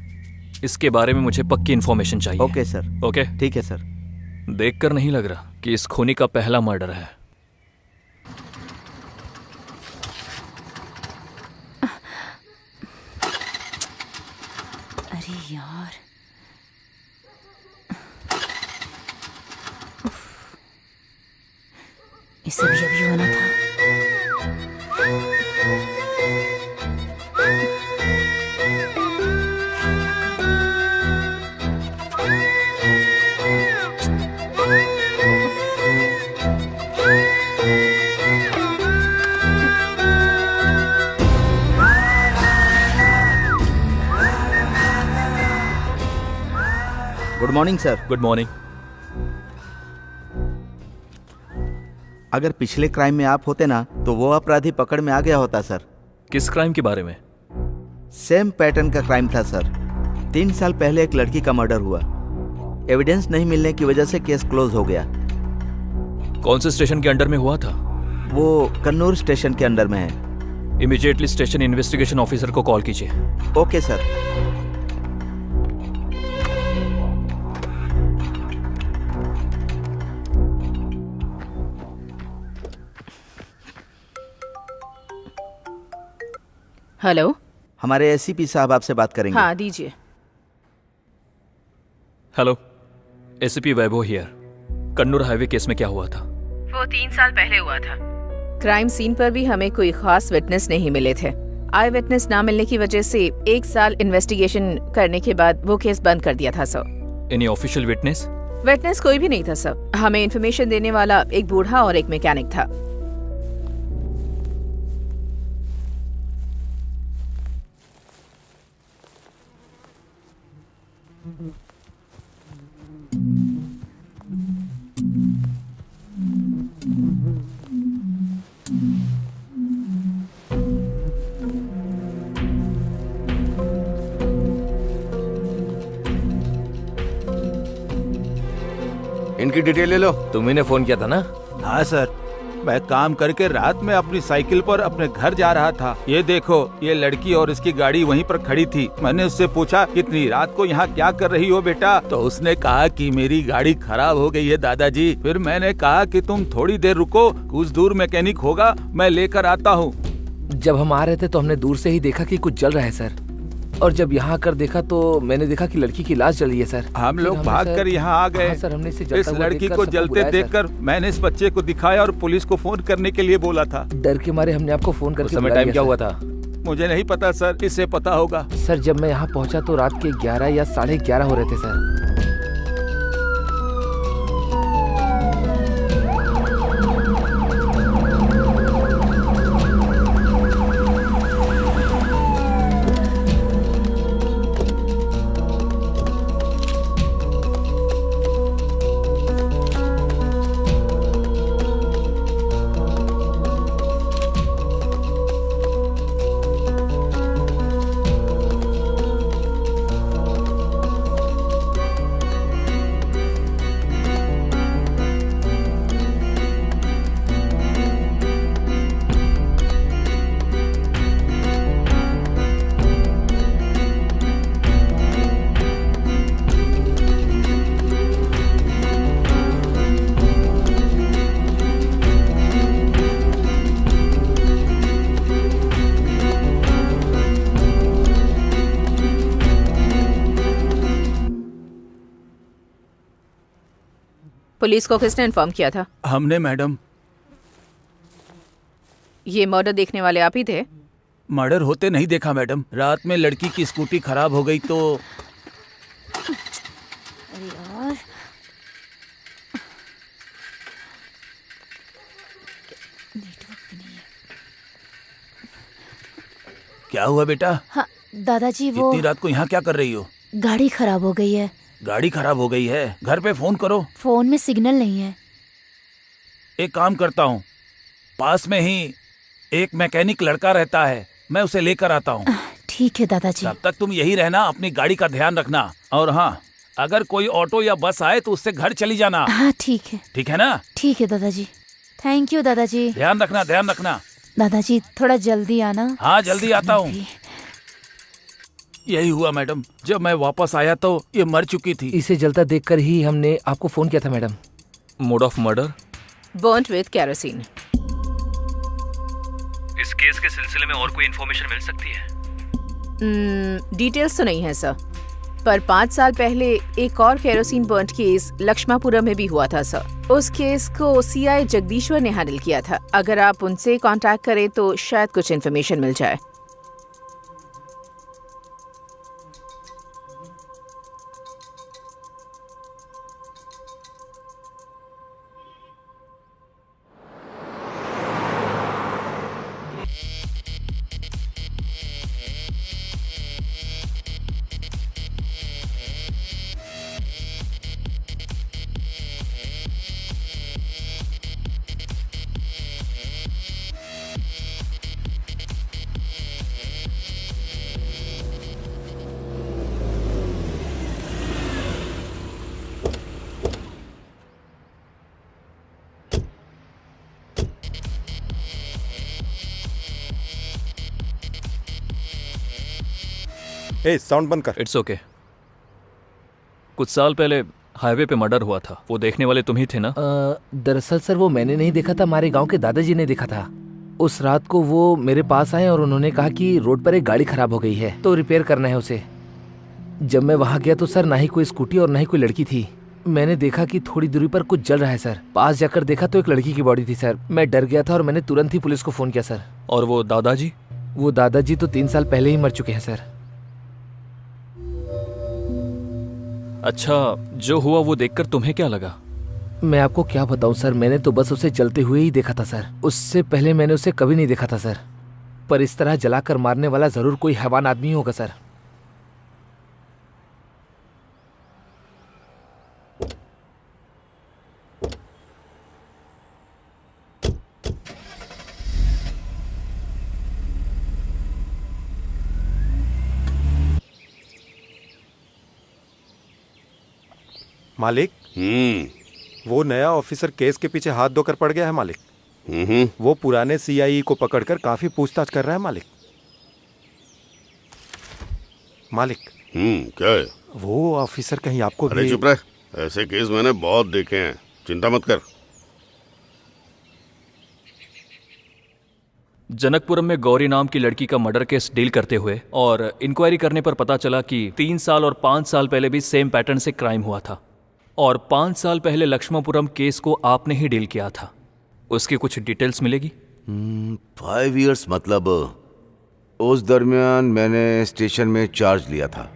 इसके बारे में मुझे पक्की इन्फॉर्मेशन चाहिए। Okay sir. ओके ठीक है सर। देखकर नहीं लग रहा कि इस खूनी का पहला मर्डर है। अरे यार, इसे भी अभी होना था। Good morning sir. Good morning. अगर पिछले क्राइम में आप होते ना तो वो अपराधी पकड़ में आ गया होता सर। किस क्राइम के बारे में? सेम पैटर्न का क्राइम था सर। 3 साल पहले एक लड़की का मर्डर हुआ। एविडेंस नहीं मिलने की वजह से केस क्लोज हो गया। कौन से स्टेशन के अंडर में हुआ था? वो कन्नूर स्टेशन के अंडर में है। इमीडिएटली स्टेशन इन्वेस्टिगेशन ऑफिसर को कॉल कीजिए। Okay sir. हेलो, हमारे एसीपी साहब आपसे बात करेंगे। हाँ दीजिए। Hello, ACP Vaibhav here. Kannur highway case में क्या हुआ था? वो 3 साल पहले हुआ था। क्राइम सीन पर भी हमें कोई खास विटनेस नहीं मिले थे। आई विटनेस ना मिलने की वजह से 1 साल इन्वेस्टिगेशन करने के बाद वो केस बंद कर दिया था sir. Any official witness? Witness कोई भी नहीं था सर। हमें इन्फॉर्मेशन देने वाला एक बूढ़ा और एक मैकेनिक था। इनकी डिटेल ले लो। तुम्ही ने फोन किया था ना? हाँ सर, मैं काम करके रात में अपनी साइकिल पर अपने घर जा रहा था। ये देखो, ये लड़की और इसकी गाड़ी वहीं पर खड़ी थी। मैंने उससे पूछा, इतनी रात को यहाँ क्या कर रही हो बेटा? तो उसने कहा कि मेरी गाड़ी खराब हो गई है दादाजी। फिर मैंने कहा कि तुम थोड़ी देर रुको, कुछ दूर मैकेनिक होगा, मैं लेकर आता हूँ। जब हम आ रहे थे तो हमने दूर से ही देखा कि कुछ जल रहा है सर, और जब यहाँ आकर देखा तो मैंने देखा कि लड़की की लाश जल रही है सर। हम लोग भागकर यहाँ आ गए। सर, हमने इसे इस लड़की को जलते देखकर मैंने इस बच्चे को दिखाया और पुलिस को फोन करने के लिए बोला था। डर के मारे हमने आपको फोन करके समय टाइम क्या हुआ था? मुझे नहीं पता सर, इससे पता होगा। सर, जब मैं यहाँ पहुँचा तो रात के 11 या 11:30 हो रहे थे सर। पुलिस को किसने इन्फॉर्म किया था? हमने मैडम। ये मर्डर देखने वाले आप ही थे? मर्डर होते नहीं देखा मैडम। रात में लड़की की स्कूटी खराब हो गई तो अरे यार, नेटवर्क भी नहीं है। क्या हुआ बेटा? हाँ दादाजी, वो इतनी रात को यहाँ क्या कर रही हो? गाड़ी खराब हो गई है। गाड़ी खराब हो गई है? घर पे फोन करो। फोन में सिग्नल नहीं है। एक काम करता हूँ, पास में ही एक मैकेनिक लड़का रहता है, मैं उसे लेकर आता हूँ। ठीक है दादाजी। तब तक तुम यही रहना, अपनी गाड़ी का ध्यान रखना। और हाँ, अगर कोई ऑटो या बस आए तो उससे घर चली जाना। हाँ ठीक है। ठीक है ना? ठीक है दादाजी। थैंक यू दादाजी। ध्यान रखना, ध्यान रखना। दादाजी थोड़ा जल्दी आना। हाँ जल्दी आता हूँ। यही हुआ मैडम, जब मैं वापस आया तो ये मर चुकी थी। इसे जलता देखकर ही हमने आपको फोन किया था madam. Mode of murder? Burned with kerosene. इस केस के सिलसिले में और कोई इन्फॉर्मेशन मिल सकती है? डिटेल्स तो नहीं है सर, पर 5 साल पहले एक और केरोसिन बर्न्ड केस लक्ष्मापुरम में भी हुआ था सर। उस केस को सीआई जगदीश्वर ने हैंडल किया था। अगर आप उनसे कांटेक्ट करें तो शायद कुछ इन्फॉर्मेशन मिल जाए। साउंड बंद कर। It's okay. कुछ साल पहले हाईवे पे मर्डर हुआ था, वो देखने वाले तुम ही थे ना? दरअसल सर वो मैंने नहीं देखा था, हमारे गांव के दादाजी ने देखा था। उस रात को वो मेरे पास आए और उन्होंने कहा कि रोड पर एक गाड़ी खराब हो गई है तो रिपेयर करना है उसे। जब मैं वहाँ गया तो सर ना ही कोई स्कूटी और ना ही कोई लड़की थी। मैंने देखा कि थोड़ी दूरी पर कुछ जल रहा है सर। पास जाकर देखा तो एक लड़की की बॉडी थी सर। मैं डर गया था और मैंने तुरंत ही पुलिस को फोन किया सर। और वो दादाजी? वो दादाजी तो 3 साल पहले ही मर चुके हैं सर। अच्छा, जो हुआ वो देखकर तुम्हें क्या लगा? मैं आपको क्या बताऊं सर, मैंने तो बस उसे जलते हुए ही देखा था सर। उससे पहले मैंने उसे कभी नहीं देखा था सर। पर इस तरह जलाकर मारने वाला जरूर कोई हैवान आदमी होगा सर। मालिक, वो नया ऑफिसर केस के पीछे हाथ धोकर पड़ गया है मालिक। वो पुराने सीआईई को पकड़कर काफी पूछताछ कर रहा है मालिक। मालिक, क्या है? वो ऑफिसर कहीं आपको अरे चुप रह, ऐसे केस मैंने बहुत देखे हैं, चिंता मत कर। जनकपुरम में गौरी नाम की लड़की का मर्डर केस डील करते हुए और इंक्वायरी करने पर पता चला कि 3 साल और 5 साल पहले भी सेम पैटर्न से क्राइम हुआ था और 5 साल पहले लक्ष्मणपुरम केस को आपने ही डील किया था। उसकी कुछ डिटेल्स मिलेगी? 5 इयर्स मतलब उस दरमियान मैंने स्टेशन में चार्ज लिया था।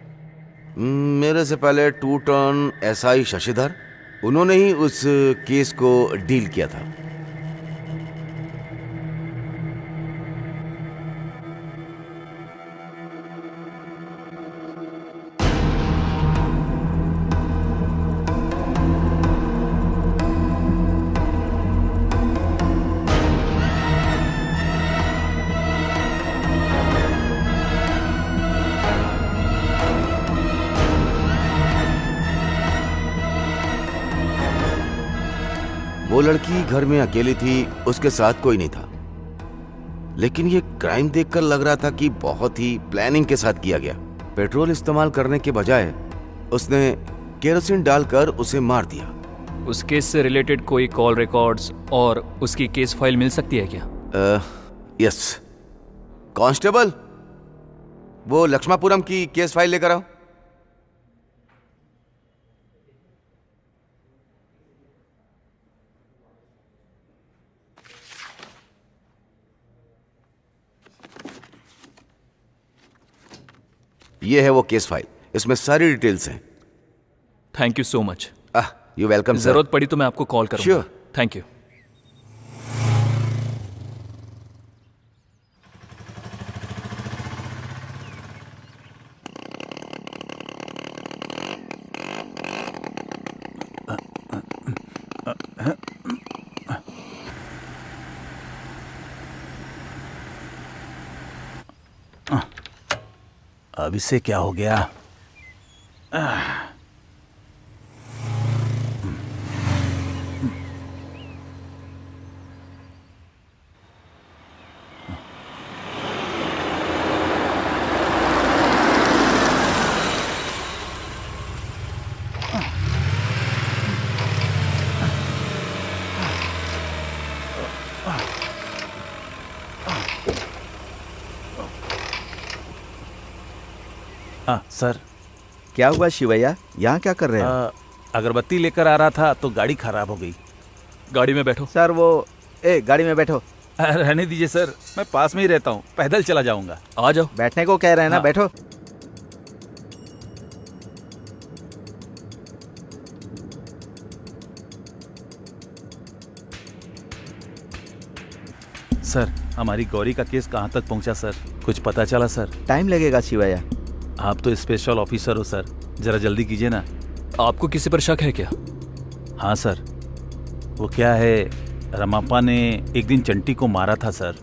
मेरे से पहले 2 टर्न एसआई शशिधर, उन्होंने ही उस केस को डील किया था। वो लड़की घर में अकेली थी, उसके साथ कोई नहीं था। लेकिन ये क्राइम देखकर लग रहा था कि बहुत ही प्लानिंग के साथ किया गया। पेट्रोल इस्तेमाल करने के बजाय उसने केरोसिन डालकर उसे मार दिया। उस केस से रिलेटेड कोई कॉल रिकॉर्ड्स और उसकी केस फाइल मिल सकती है क्या? यस कांस्टेबल, वो लक्ष्मणपुरम की केस फाइल लेकर आओ। ये है वो केस फाइल, इसमें सारी डिटेल्स हैं। Thank you so much. You welcome. जरूरत पड़ी तो मैं आपको कॉल करूंगा। श्योर। Thank you. अब इससे क्या हो गया? सर। क्या हुआ शिवैया, यहाँ क्या कर रहे हैं? अगरबत्ती लेकर आ रहा था तो गाड़ी खराब हो गई। गाड़ी में बैठो। सर वो गाड़ी में बैठो। रहने दीजिए सर, मैं पास में ही रहता हूँ, पैदल चला जाऊंगा। आ जाओ। बैठने को कह रहे हैं ना, बैठो। सर, हमारी गौरी का केस कहाँ तक पहुँचा सर? कुछ पता चला सर? टाइम लगेगा शिवैया। आप तो स्पेशल ऑफिसर हो सर, जरा जल्दी कीजिए ना। आपको किसी पर शक है क्या? हाँ सर, वो क्या है, रमापा ने एक दिन चंटी को मारा था सर।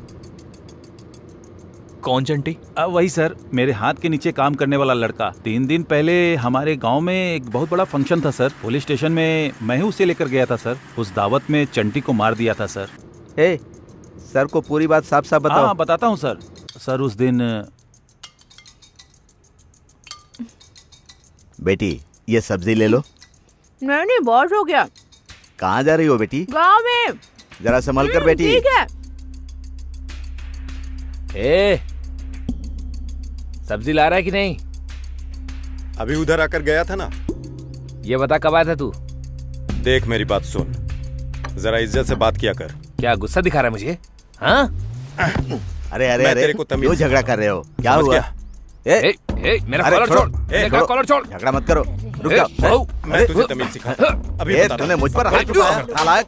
कौन चंटी? वही सर, मेरे हाथ के नीचे काम करने वाला लड़का। 3 दिन पहले हमारे गांव में एक बहुत बड़ा फंक्शन था सर। पुलिस स्टेशन में मैं ही उसे लेकर गया था सर। उस दावत में चंटी को मार दिया था सर। सर को पूरी बात साफ साफ बताओ। हाँ बताता हूँ सर। सर उस दिन बेटी ये सब्जी ले लो। नहीं बहुत हो गया। कहाँ जा रही हो बेटी? गाँव में। जरा संभल कर बेटी। ठीक है। ए, सब्जी ला रहा है कि नहीं? अभी उधर आकर गया था ना। ये बता कब आया था तू? देख मेरी बात सुन, जरा इज्जत से बात किया कर। क्या गुस्सा दिखा रहा है मुझे? हाँ? अरे अरे अरे, क्यों झगड़ा कर रहे हो? क्या हुआ? मेरा कॉलर छोड़, मेरा कॉलर छोड़। झगड़ा मत करो, रुक जाओ। मैं तुझे तमीज सिखाता हूं। अभी तूने मुझ पर हाथ उठाया, नालायक।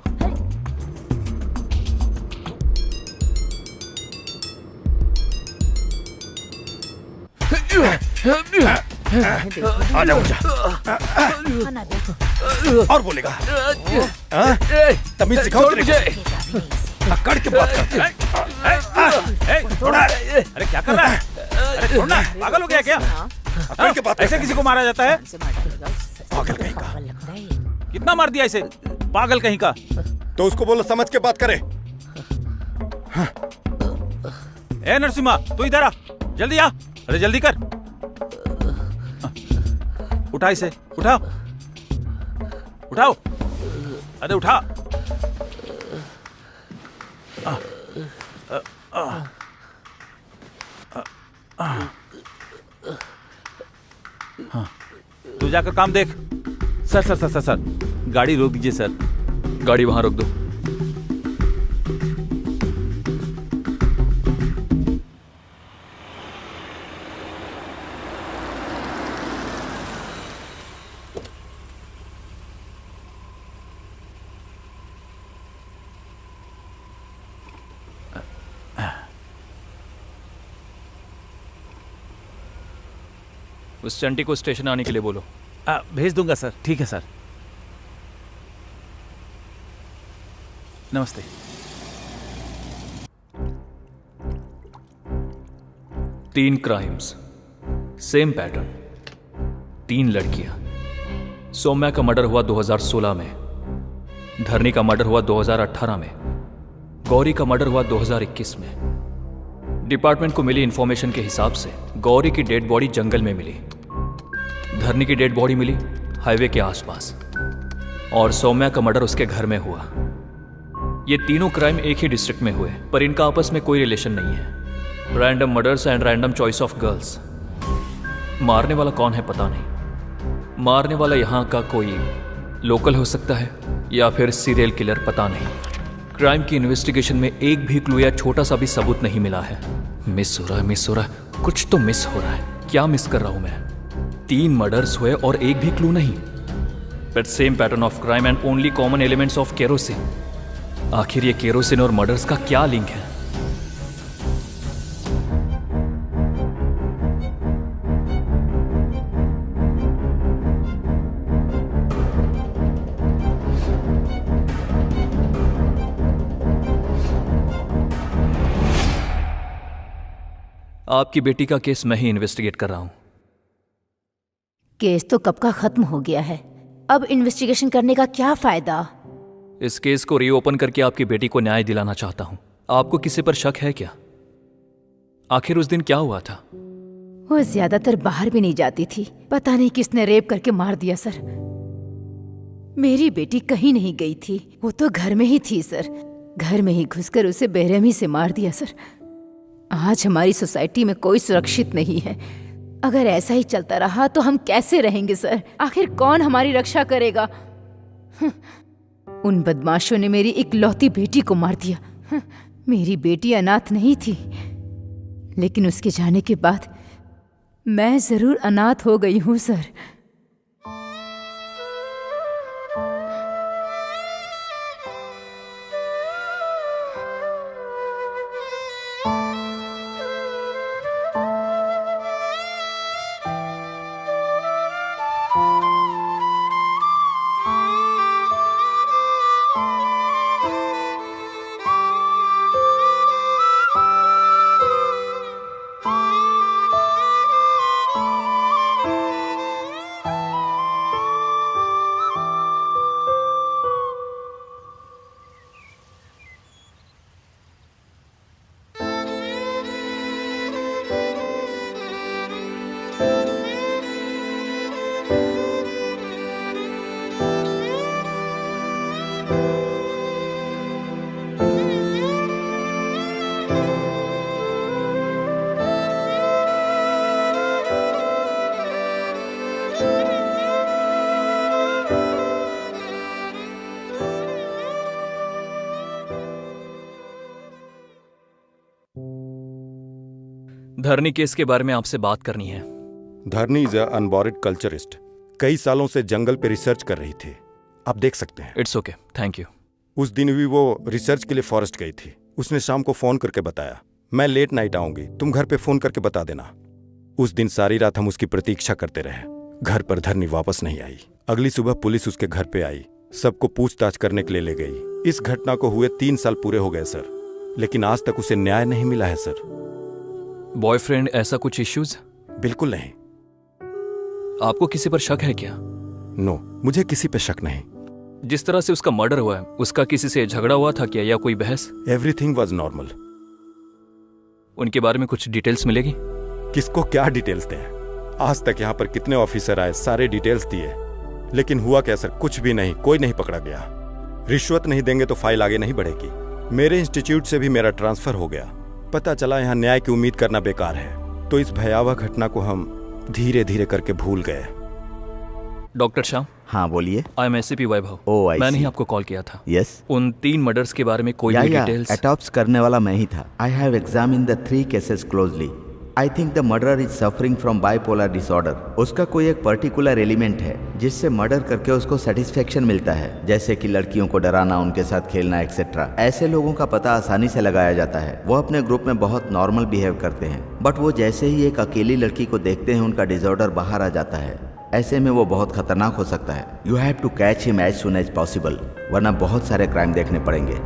आजा मुझा। और बोलेगा? तमीज सिखाओ मुझे। अकड़ के बात करते हैं। छोड़ा। अरे क्या कर रहा है? अरे छोड़ना, पागल हो गया क्या? अकड़ के बात ऐसे किसी को मारा जाता है? पागल कहीं का। कितना मार दिया इसे? पागल कहीं का। तो उसको बोलो समझ के बात करे। ए नरसिम्हा, तू इधर आ, जल्दी आ। अरे जल्दी कर। उठा इसे, उठाओ, उठाओ। अरे उठा। हाँ, तू जाकर काम देख। Sir sir sir sir sir, गाड़ी रोक दीजिए सर। गाड़ी वहां रोक दो। उस चंटी को स्टेशन आने के लिए बोलो। भेज दूंगा सर। ठीक है सर। नमस्ते। 3 क्राइम्स, सेम पैटर्न, 3 लड़कियां। सौम्या का मर्डर हुआ 2016 में, धरनी का मर्डर हुआ 2018 में, गौरी का मर्डर हुआ 2021 में। डिपार्टमेंट को मिली इंफॉर्मेशन के हिसाब से गौरी की डेड बॉडी जंगल में मिली, धरनी की डेड बॉडी मिली हाईवे के आसपास, और सौम्या का मर्डर उसके घर में हुआ। ये तीनों क्राइम एक ही डिस्ट्रिक्ट में हुए, पर इनका आपस में कोई रिलेशन नहीं है। Random murders and random choice of girls. मारने वाला कौन है पता नहीं। मारने वाला यहाँ का कोई लोकल हो सकता है या फिर सीरियल किलर, पता नहीं। क्राइम की इन्वेस्टिगेशन में एक भी क्लू या छोटा सा भी सबूत नहीं मिला है। मिस हो रहा है, मिस हो रहा है, कुछ तो मिस हो रहा है। क्या मिस कर रहा हूं मैं? 3 मर्डर्स हुए और एक भी क्लू नहीं, but same pattern of crime and only common elements of kerosene. आखिर ये केरोसिन और मर्डर्स का क्या लिंक है? आपकी बेटी का केस मैं ही इन्वेस्टिगेट कर रहा हूं। केस तो कब का खत्म हो गया है, अब इन्वेस्टिगेशन करने का क्या फायदा? इस केस को रीओपन करके आपकी बेटी को न्याय दिलाना चाहता हूं। आपको किसी पर शक है क्या? आखिर उस दिन क्या हुआ था? वो ज्यादातर बाहर भी नहीं जाती थी। पता नहीं किसने रेप करके मार दिया सर। मेरी बेटी कहीं नहीं गई थी, वो तो घर में ही थी सर। घर में ही घुसकर उसे बेरहमी से मार दिया सर। आज हमारी सोसाइटी में कोई सुरक्षित नहीं है। अगर ऐसा ही चलता रहा तो हम कैसे रहेंगे सर? आखिर कौन हमारी रक्षा करेगा? उन बदमाशों ने मेरी इकलौती बेटी को मार दिया। मेरी बेटी अनाथ नहीं थी, लेकिन उसके जाने के बाद मैं जरूर अनाथ हो गई हूं सर। धरनी केस के बारे में आपसे बात करनी है। धरनी इज अनबॉरिड कल्चरिस्ट। कई सालों से जंगल पे रिसर्च कर रही थी, आप देख सकते हैं। It's okay, thank you. उस दिन भी वो रिसर्च के लिए फॉरेस्ट गई थी। उसने शाम को फोन करके बताया, मैं लेट नाइट आऊंगी, तुम घर पे फोन करके बता देना। उस दिन सारी रात हम उसकी प्रतीक्षा करते रहे। घर पर धरनी वापस नहीं आई। अगली सुबह पुलिस उसके घर पे आई, सबको पूछताछ करने के लिए ले गई। इस घटना को हुए 3 साल पूरे हो गए सर, लेकिन आज तक उसे न्याय नहीं मिला है सर। बॉयफ्रेंड, ऐसा कुछ इश्यूज? बिल्कुल नहीं। आपको किसी पर शक है क्या? नो, मुझे किसी पे शक नहीं। जिस तरह से उसका मर्डर हुआ है, उसका किसी से झगड़ा हुआ था क्या, या कोई बहस? Everything was normal. उनके बारे में कुछ डिटेल्स मिलेगी? किसको क्या डिटेल्स दें? आज तक यहाँ पर कितने ऑफिसर आए, सारे डिटेल्स दिए, लेकिन हुआ क्या सर? कुछ भी नहीं, कोई नहीं पकड़ा गया। रिश्वत नहीं देंगे तो फाइल आगे नहीं बढ़ेगी। मेरे इंस्टीट्यूट से भी मेरा ट्रांसफर हो गया। पता चला यहाँ न्याय की उम्मीद करना बेकार है। तो इस भयावह घटना को हम धीरे धीरे करके भूल गए। डॉक्टर श्याम। हाँ बोलिए। आई एम एसीपी वैभव। मैंने ही आपको कॉल किया था। यस। उन 3 मर्डर्स के बारे में कोई भी डिटेल्स? एटॉप्स करने वाला मैं ही था। I have examined the 3 cases closely. I think the murderer is suffering from bipolar disorder. उसका कोई एक पर्टिकुलर एलिमेंट है जिससे मर्डर करके उसको सेटिस्फेक्शन मिलता है, जैसे कि लड़कियों को डराना, उनके साथ खेलना एक्सेट्रा। ऐसे लोगों का पता आसानी से लगाया जाता है। वो अपने ग्रुप में बहुत नॉर्मल बिहेव करते हैं, बट वो जैसे ही एक अकेली लड़की को देखते हैं उनका डिसऑर्डर बाहर आ जाता है। ऐसे में वो बहुत खतरनाक हो सकता है। You have to catch him as soon as possible, वरना बहुत सारे क्राइम देखने पड़ेंगे।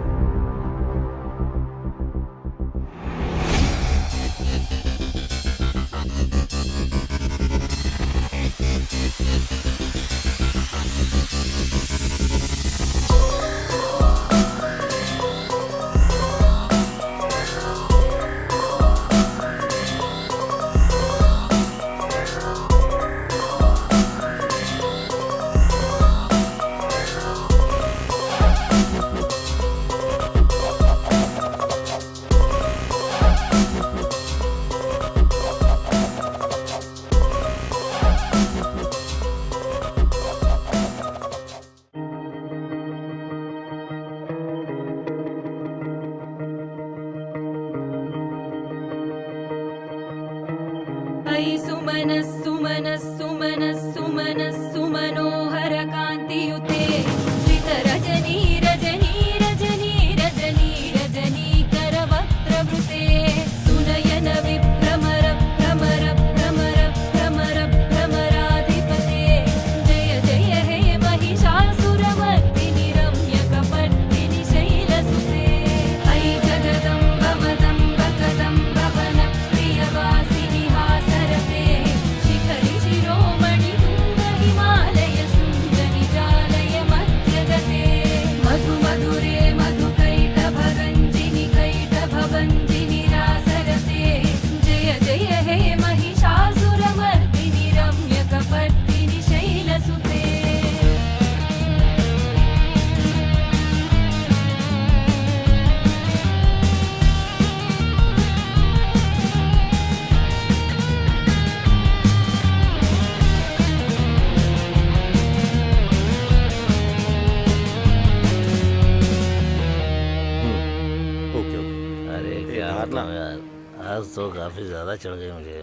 तो काफी ज्यादा चढ़ गई मुझे।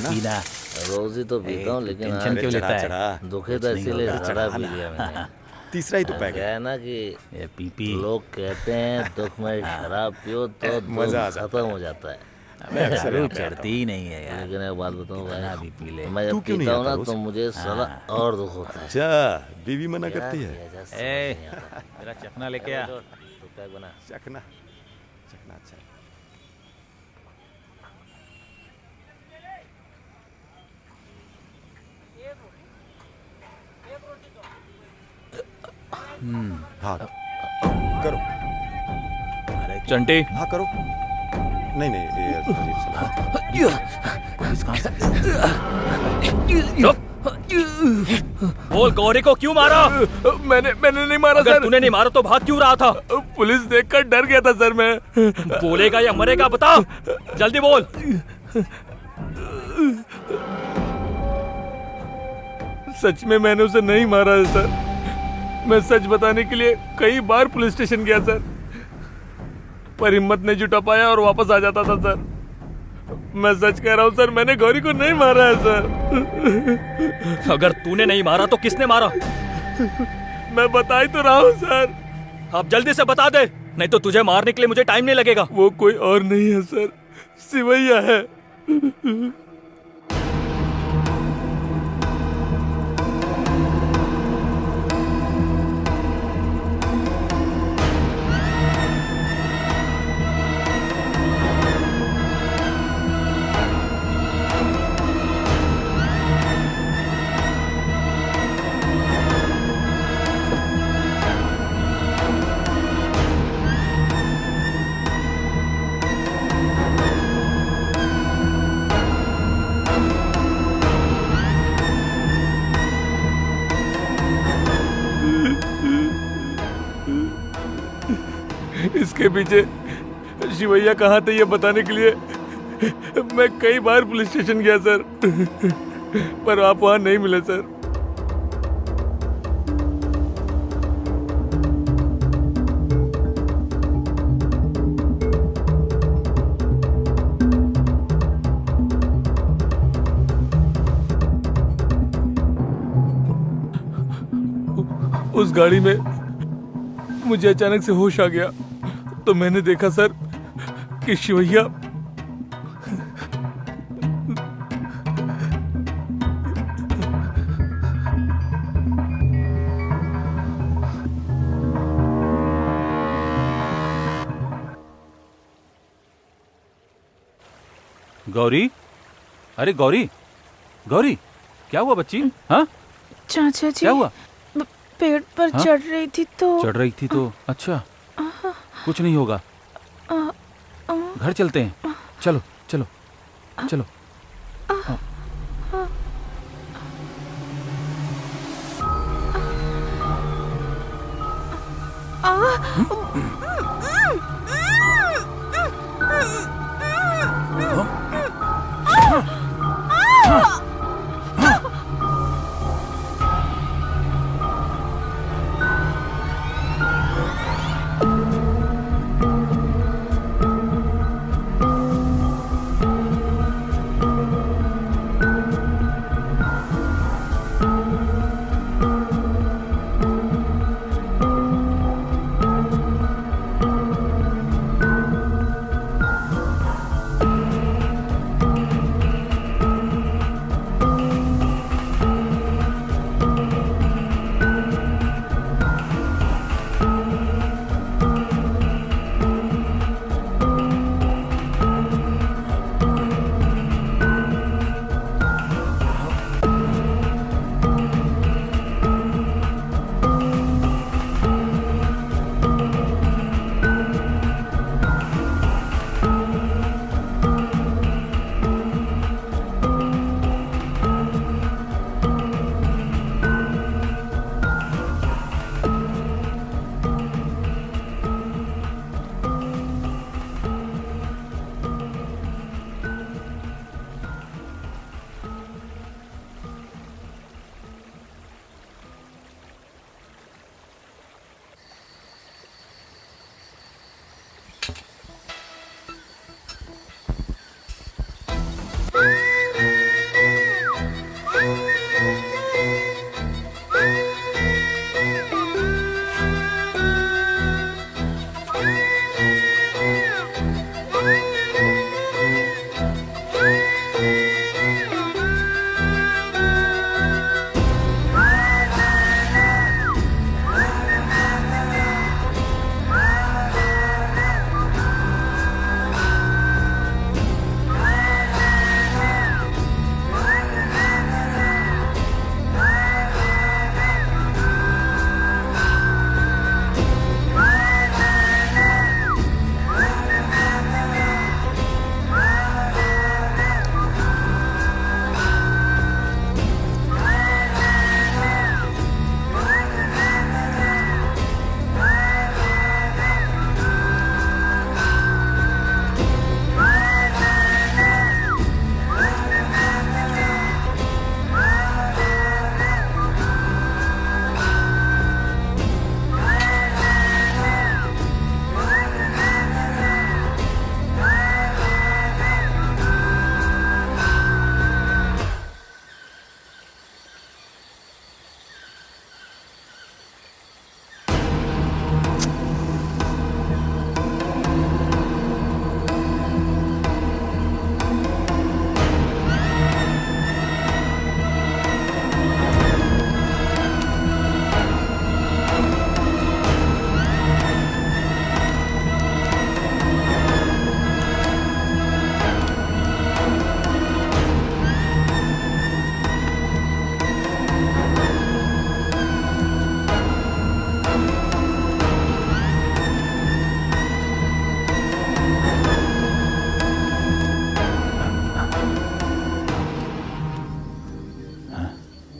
पीना रोज ही तो पीता हूँ, लेकिन टेंशन क्यों लेता है? दुखे तो इसीलिए ज्यादा पी लिया मैंने। तीसरा ही तो पैक है ना कि लोग कहते हैं दुख में शराब पियो तो मजा खत्म हो जाता है। चढ़ती ही नहीं है यार। लेकिन एक बात बताऊँ भाई, पी ले, मैं जब पीता हूँ ना तो मुझे साला और दुख होता है। अच्छा, बीवी मना करती है? मेरा चखना लेके आ। बना चखना चखना। अच्छा हाँ करो। चंटी। हाँ करो। नहीं ये पुलिस कहाँ से? बोल, गौरी को क्यों मारा? मैंने नहीं मारा सर। तूने नहीं मारा तो भाग क्यों रहा था? पुलिस देखकर डर गया था सर मैं। बोलेगा या मरेगा बता, जल्दी बोल। सच में मैंने उसे नहीं मारा है सर। मैं सच बताने के लिए कई बार पुलिस स्टेशन गया सर, पर हिम्मत नहीं जुटा पाया और वापस आ जाता था सर। मैं सच कह रहा हूँ सर, मैंने गौरी को नहीं मारा है सर। अगर तूने नहीं मारा तो किसने मारा? मैं बता ही तो रहा हूँ सर। अब जल्दी से बता दे, नहीं तो तुझे मारने के लिए मुझे टाइम नहीं लगेगा। वो कोई और नहीं है सर, शिवैया है। इसके पीछे शिवैया कहाँ थे ये बताने के लिए मैं कई बार पुलिस स्टेशन गया सर, पर आप वहां नहीं मिले सर। उस गाड़ी में मुझे अचानक से होश आ गया तो मैंने देखा सर कि शिवैया गौरी, अरे गौरी, गौरी क्या हुआ बच्ची? हाँ चाचा जी, क्या हुआ? पेड़ पर हाँ? चढ़ रही थी तो अच्छा, कुछ नहीं होगा, घर चलते हैं, चलो चलो चलो।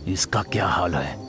इसका क्या हाल है?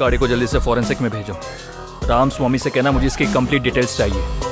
गाड़ी को जल्दी से फॉरेंसिक में भेजो। राम स्वामी से कहना मुझे इसकी कंप्लीट डिटेल्स चाहिए।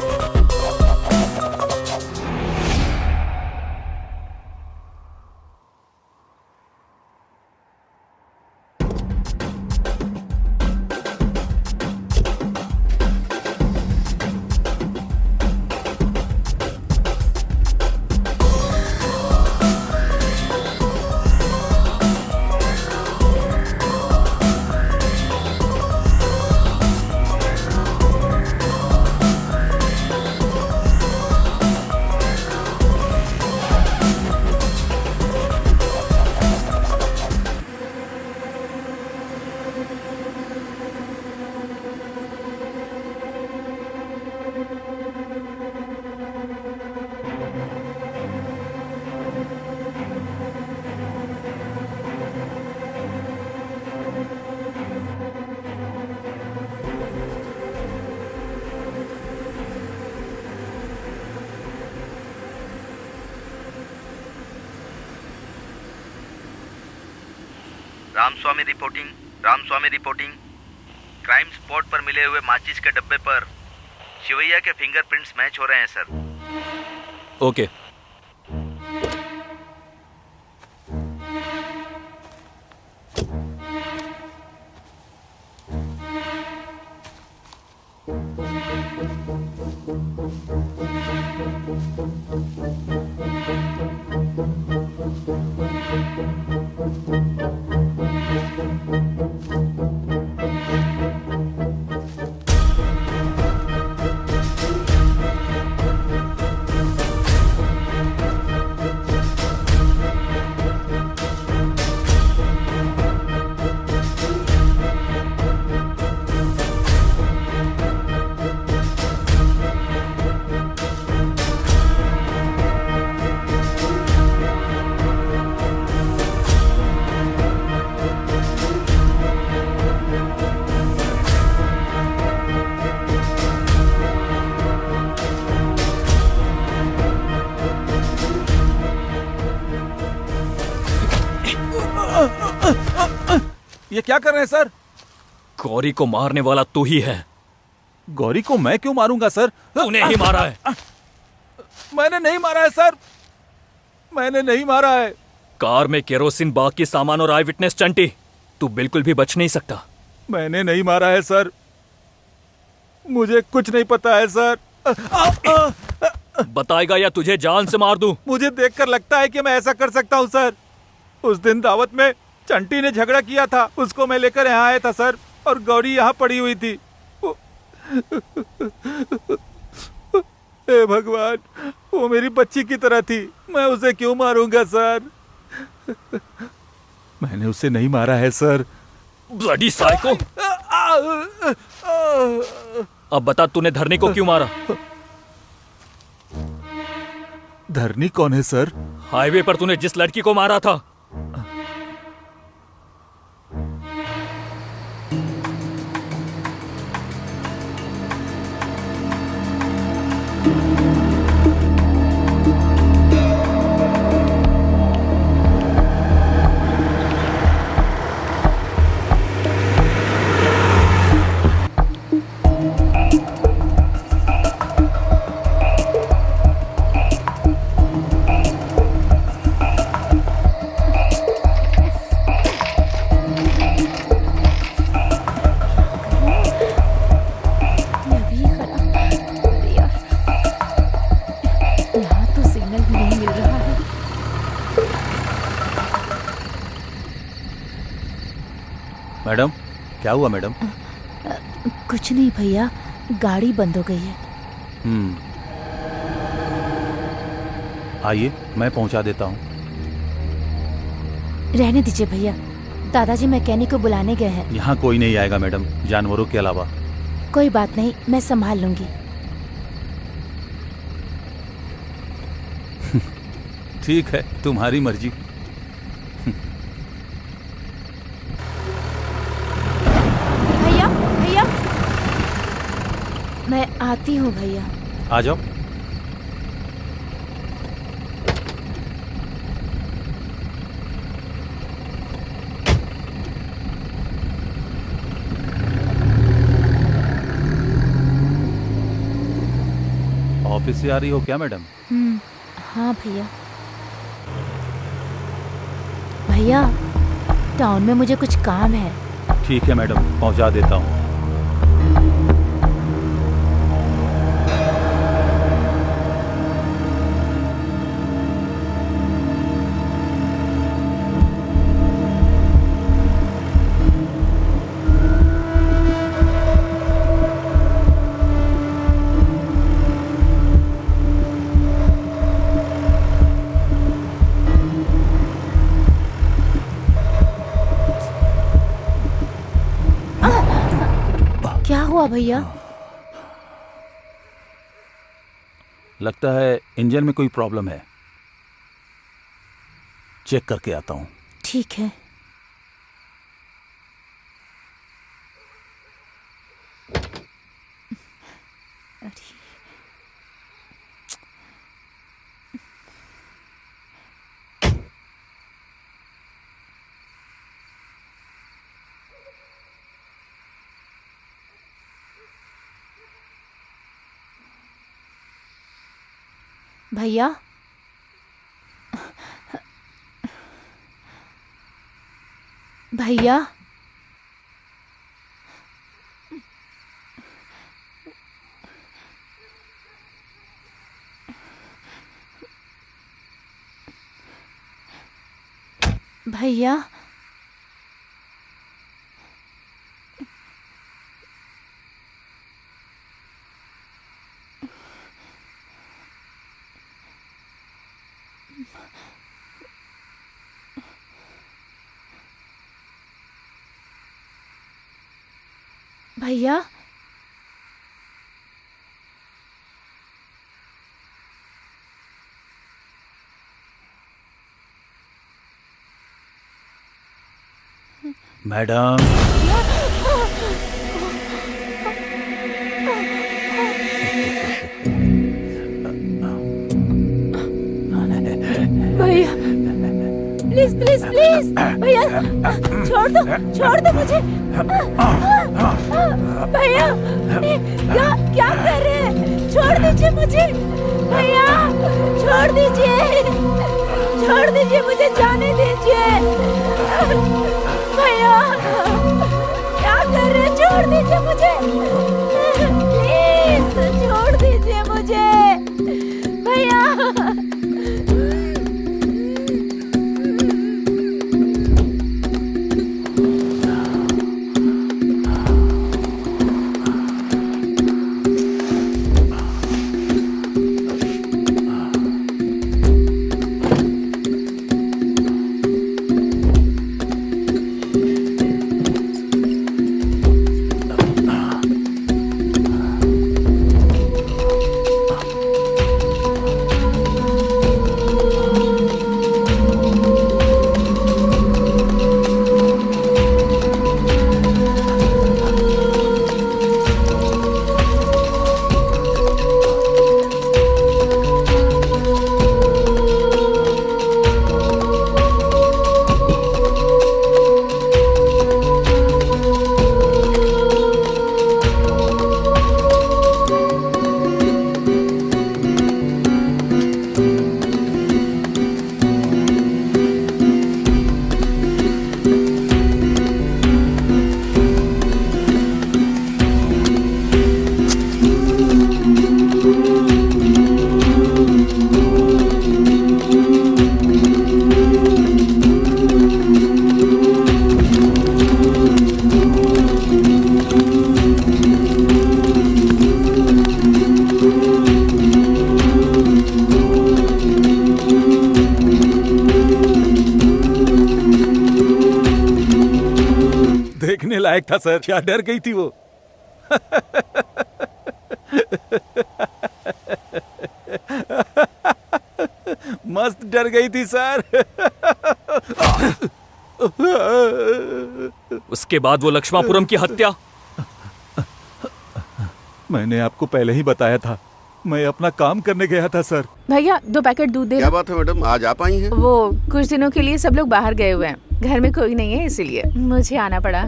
Ramaswamy reporting. Ramaswamy reporting. Crime spot पर मिले हुए माचिस के डब्बे पर शिवैया के फिंगरप्रिंट्स मैच हो रहे हैं सर। ओके। ये क्या कर रहे हैं सर? गौरी को मारने वाला तू ही है। गौरी को मैं क्यों मारूंगा सर? तूने ही मारा है। मैंने नहीं मारा है सर, मैंने नहीं मारा है। कार में केरोसिन, बाकी सामान और आई विटनेस चंटी, तू बिल्कुल भी बच नहीं सकता। मैंने नहीं मारा है सर, मुझे कुछ नहीं पता है सर। बताएगा या तुझे जान से मार दूं? मुझे देखकर लगता है कि मैं ऐसा कर सकता हूं सर। उस दिन दावत में चंटी ने झगड़ा किया था, उसको मैं लेकर यहाँ आया था सर, और गौरी यहाँ पड़ी हुई थी। हे भगवान, वो मेरी बच्ची की तरह थी, मैं उसे क्यों मारूंगा सर? मैंने उसे नहीं मारा है सर। Bloody psycho. अब बता, तूने धरनी को क्यों मारा? धरनी कौन है सर? हाईवे पर तूने जिस लड़की को मारा था। मैडम क्या हुआ मैडम? कुछ नहीं भैया, गाड़ी बंद हो गई है। आइए मैं पहुंचा देता हूँ। रहने दीजिए भैया, दादाजी मैकेनिक को बुलाने गए हैं। यहाँ कोई नहीं आएगा मैडम, जानवरों के अलावा। कोई बात नहीं, मैं संभाल लूंगी। ठीक है, तुम्हारी मर्जी। भैया भैया, मैं आती हूँ भैया। आ जाओ। ऑफिस से आ रही हो क्या मैडम? हाँ भैया। भैया, टाउन में मुझे कुछ काम है। ठीक है मैडम, पहुंचा देता हूँ। क्या हुआ भैया? लगता है इंजन में कोई प्रॉब्लम है, चेक करके आता हूँ। ठीक है। भैया, भैया, भैया, भैया, मैडम भैया, प्लीज प्लीज प्लीज भैया, छोड़ दो मुझे। भैया, क्या क्या कर रहे हैं? छोड़ दीजिए मुझे भैया, छोड़ दीजिए मुझे, जाने दीजिए भैया। क्या कर रहे हैं? छोड़ दीजिए मुझे प्लीज, छोड़ दीजिए मुझे भैया। लायक था सर। क्या डर गई थी वो। मस्त डर गई थी सर। उसके बाद वो लक्ष्मापुरम की हत्या। मैंने आपको पहले ही बताया था, मैं अपना काम करने गया था सर। भैया 2 पैकेट दूध दे। क्या बात है मैडम, आज आप आई हैं? वो कुछ दिनों के लिए सब लोग बाहर गए हुए हैं, घर में कोई नहीं है, इसीलिए मुझे आना पड़ा।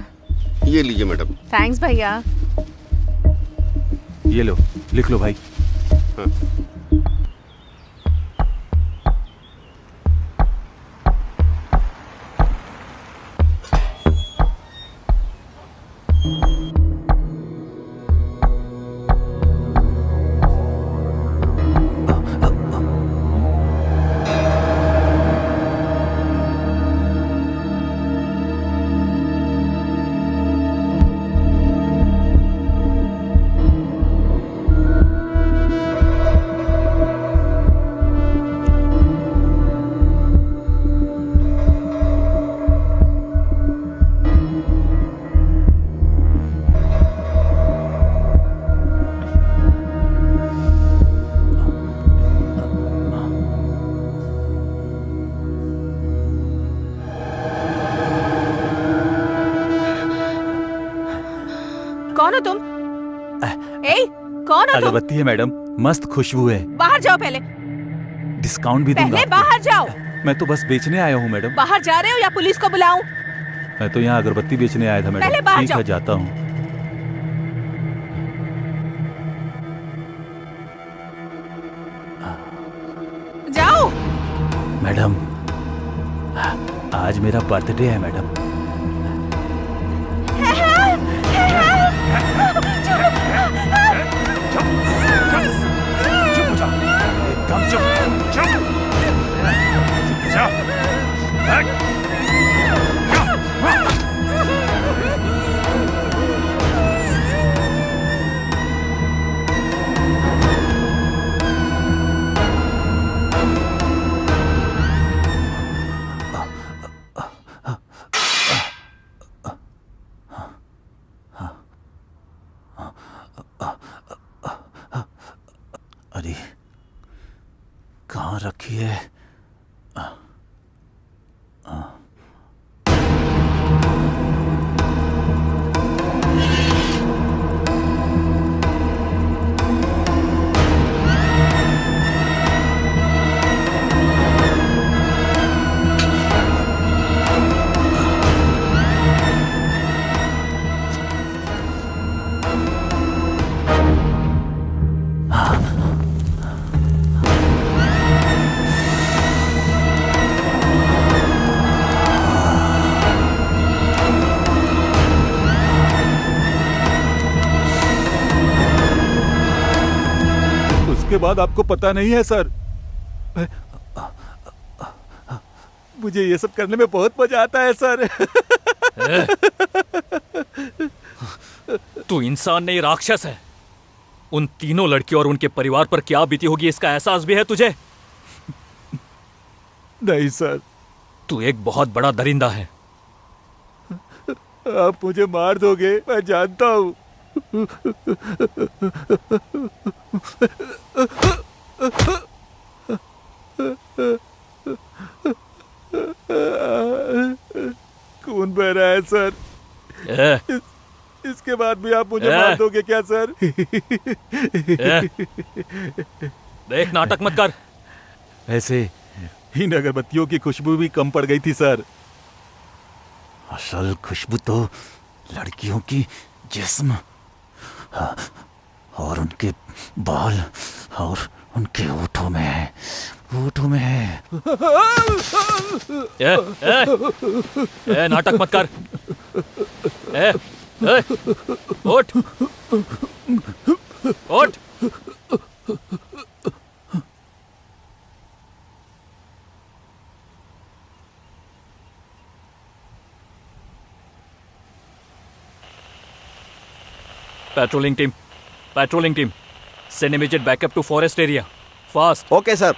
ये लीजिए मैडम। थैंक्स भैया। ये लो, लिख लो भाई। हाँ। कौन हो तुम? कौन हो तुम? अगरबत्ती है मैडम, मस्त खुशबू है। बाहर जाओ पहले। डिस्काउंट भी दूंगा। पहले बाहर जाओ। मैं तो बस बेचने आया हूँ मैडम। बाहर जा रहे हो या पुलिस को बुलाऊं? मैं तो यहाँ अगरबत्ती बेचने आया था मैडम। पहले बाहर ठीक जाओ। है, जाता हूँ। जाओ। मैडम, आज मेरा बर्थडे है मैडम। अरे कहाँ रखी है? उसके बाद आपको पता नहीं है सर, मुझे ये सब करने में बहुत मजा आता है सर। तू इंसान नहीं, राक्षस है। उन तीनों लड़कियों और उनके परिवार पर क्या बीती होगी इसका एहसास भी है तुझे? नहीं सर। तू एक बहुत बड़ा दरिंदा है। आप मुझे मार दोगे, मैं जानता हूँ। खून बह रहा है सर। इसके बाद भी आप मुझे मार दोगे क्या सर? देख, नाटक मत कर। ऐसे इन अगरबत्तियों की खुशबू भी कम पड़ गई थी सर। असल खुशबू तो लड़कियों की जिस्म और उनके बाल और उनके होठों में है, होठों में है। नाटक मत कर। उठ, उठ। Patrolling team, send immediate backup to forest area. Fast. Okay sir.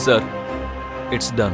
Sir, it's done.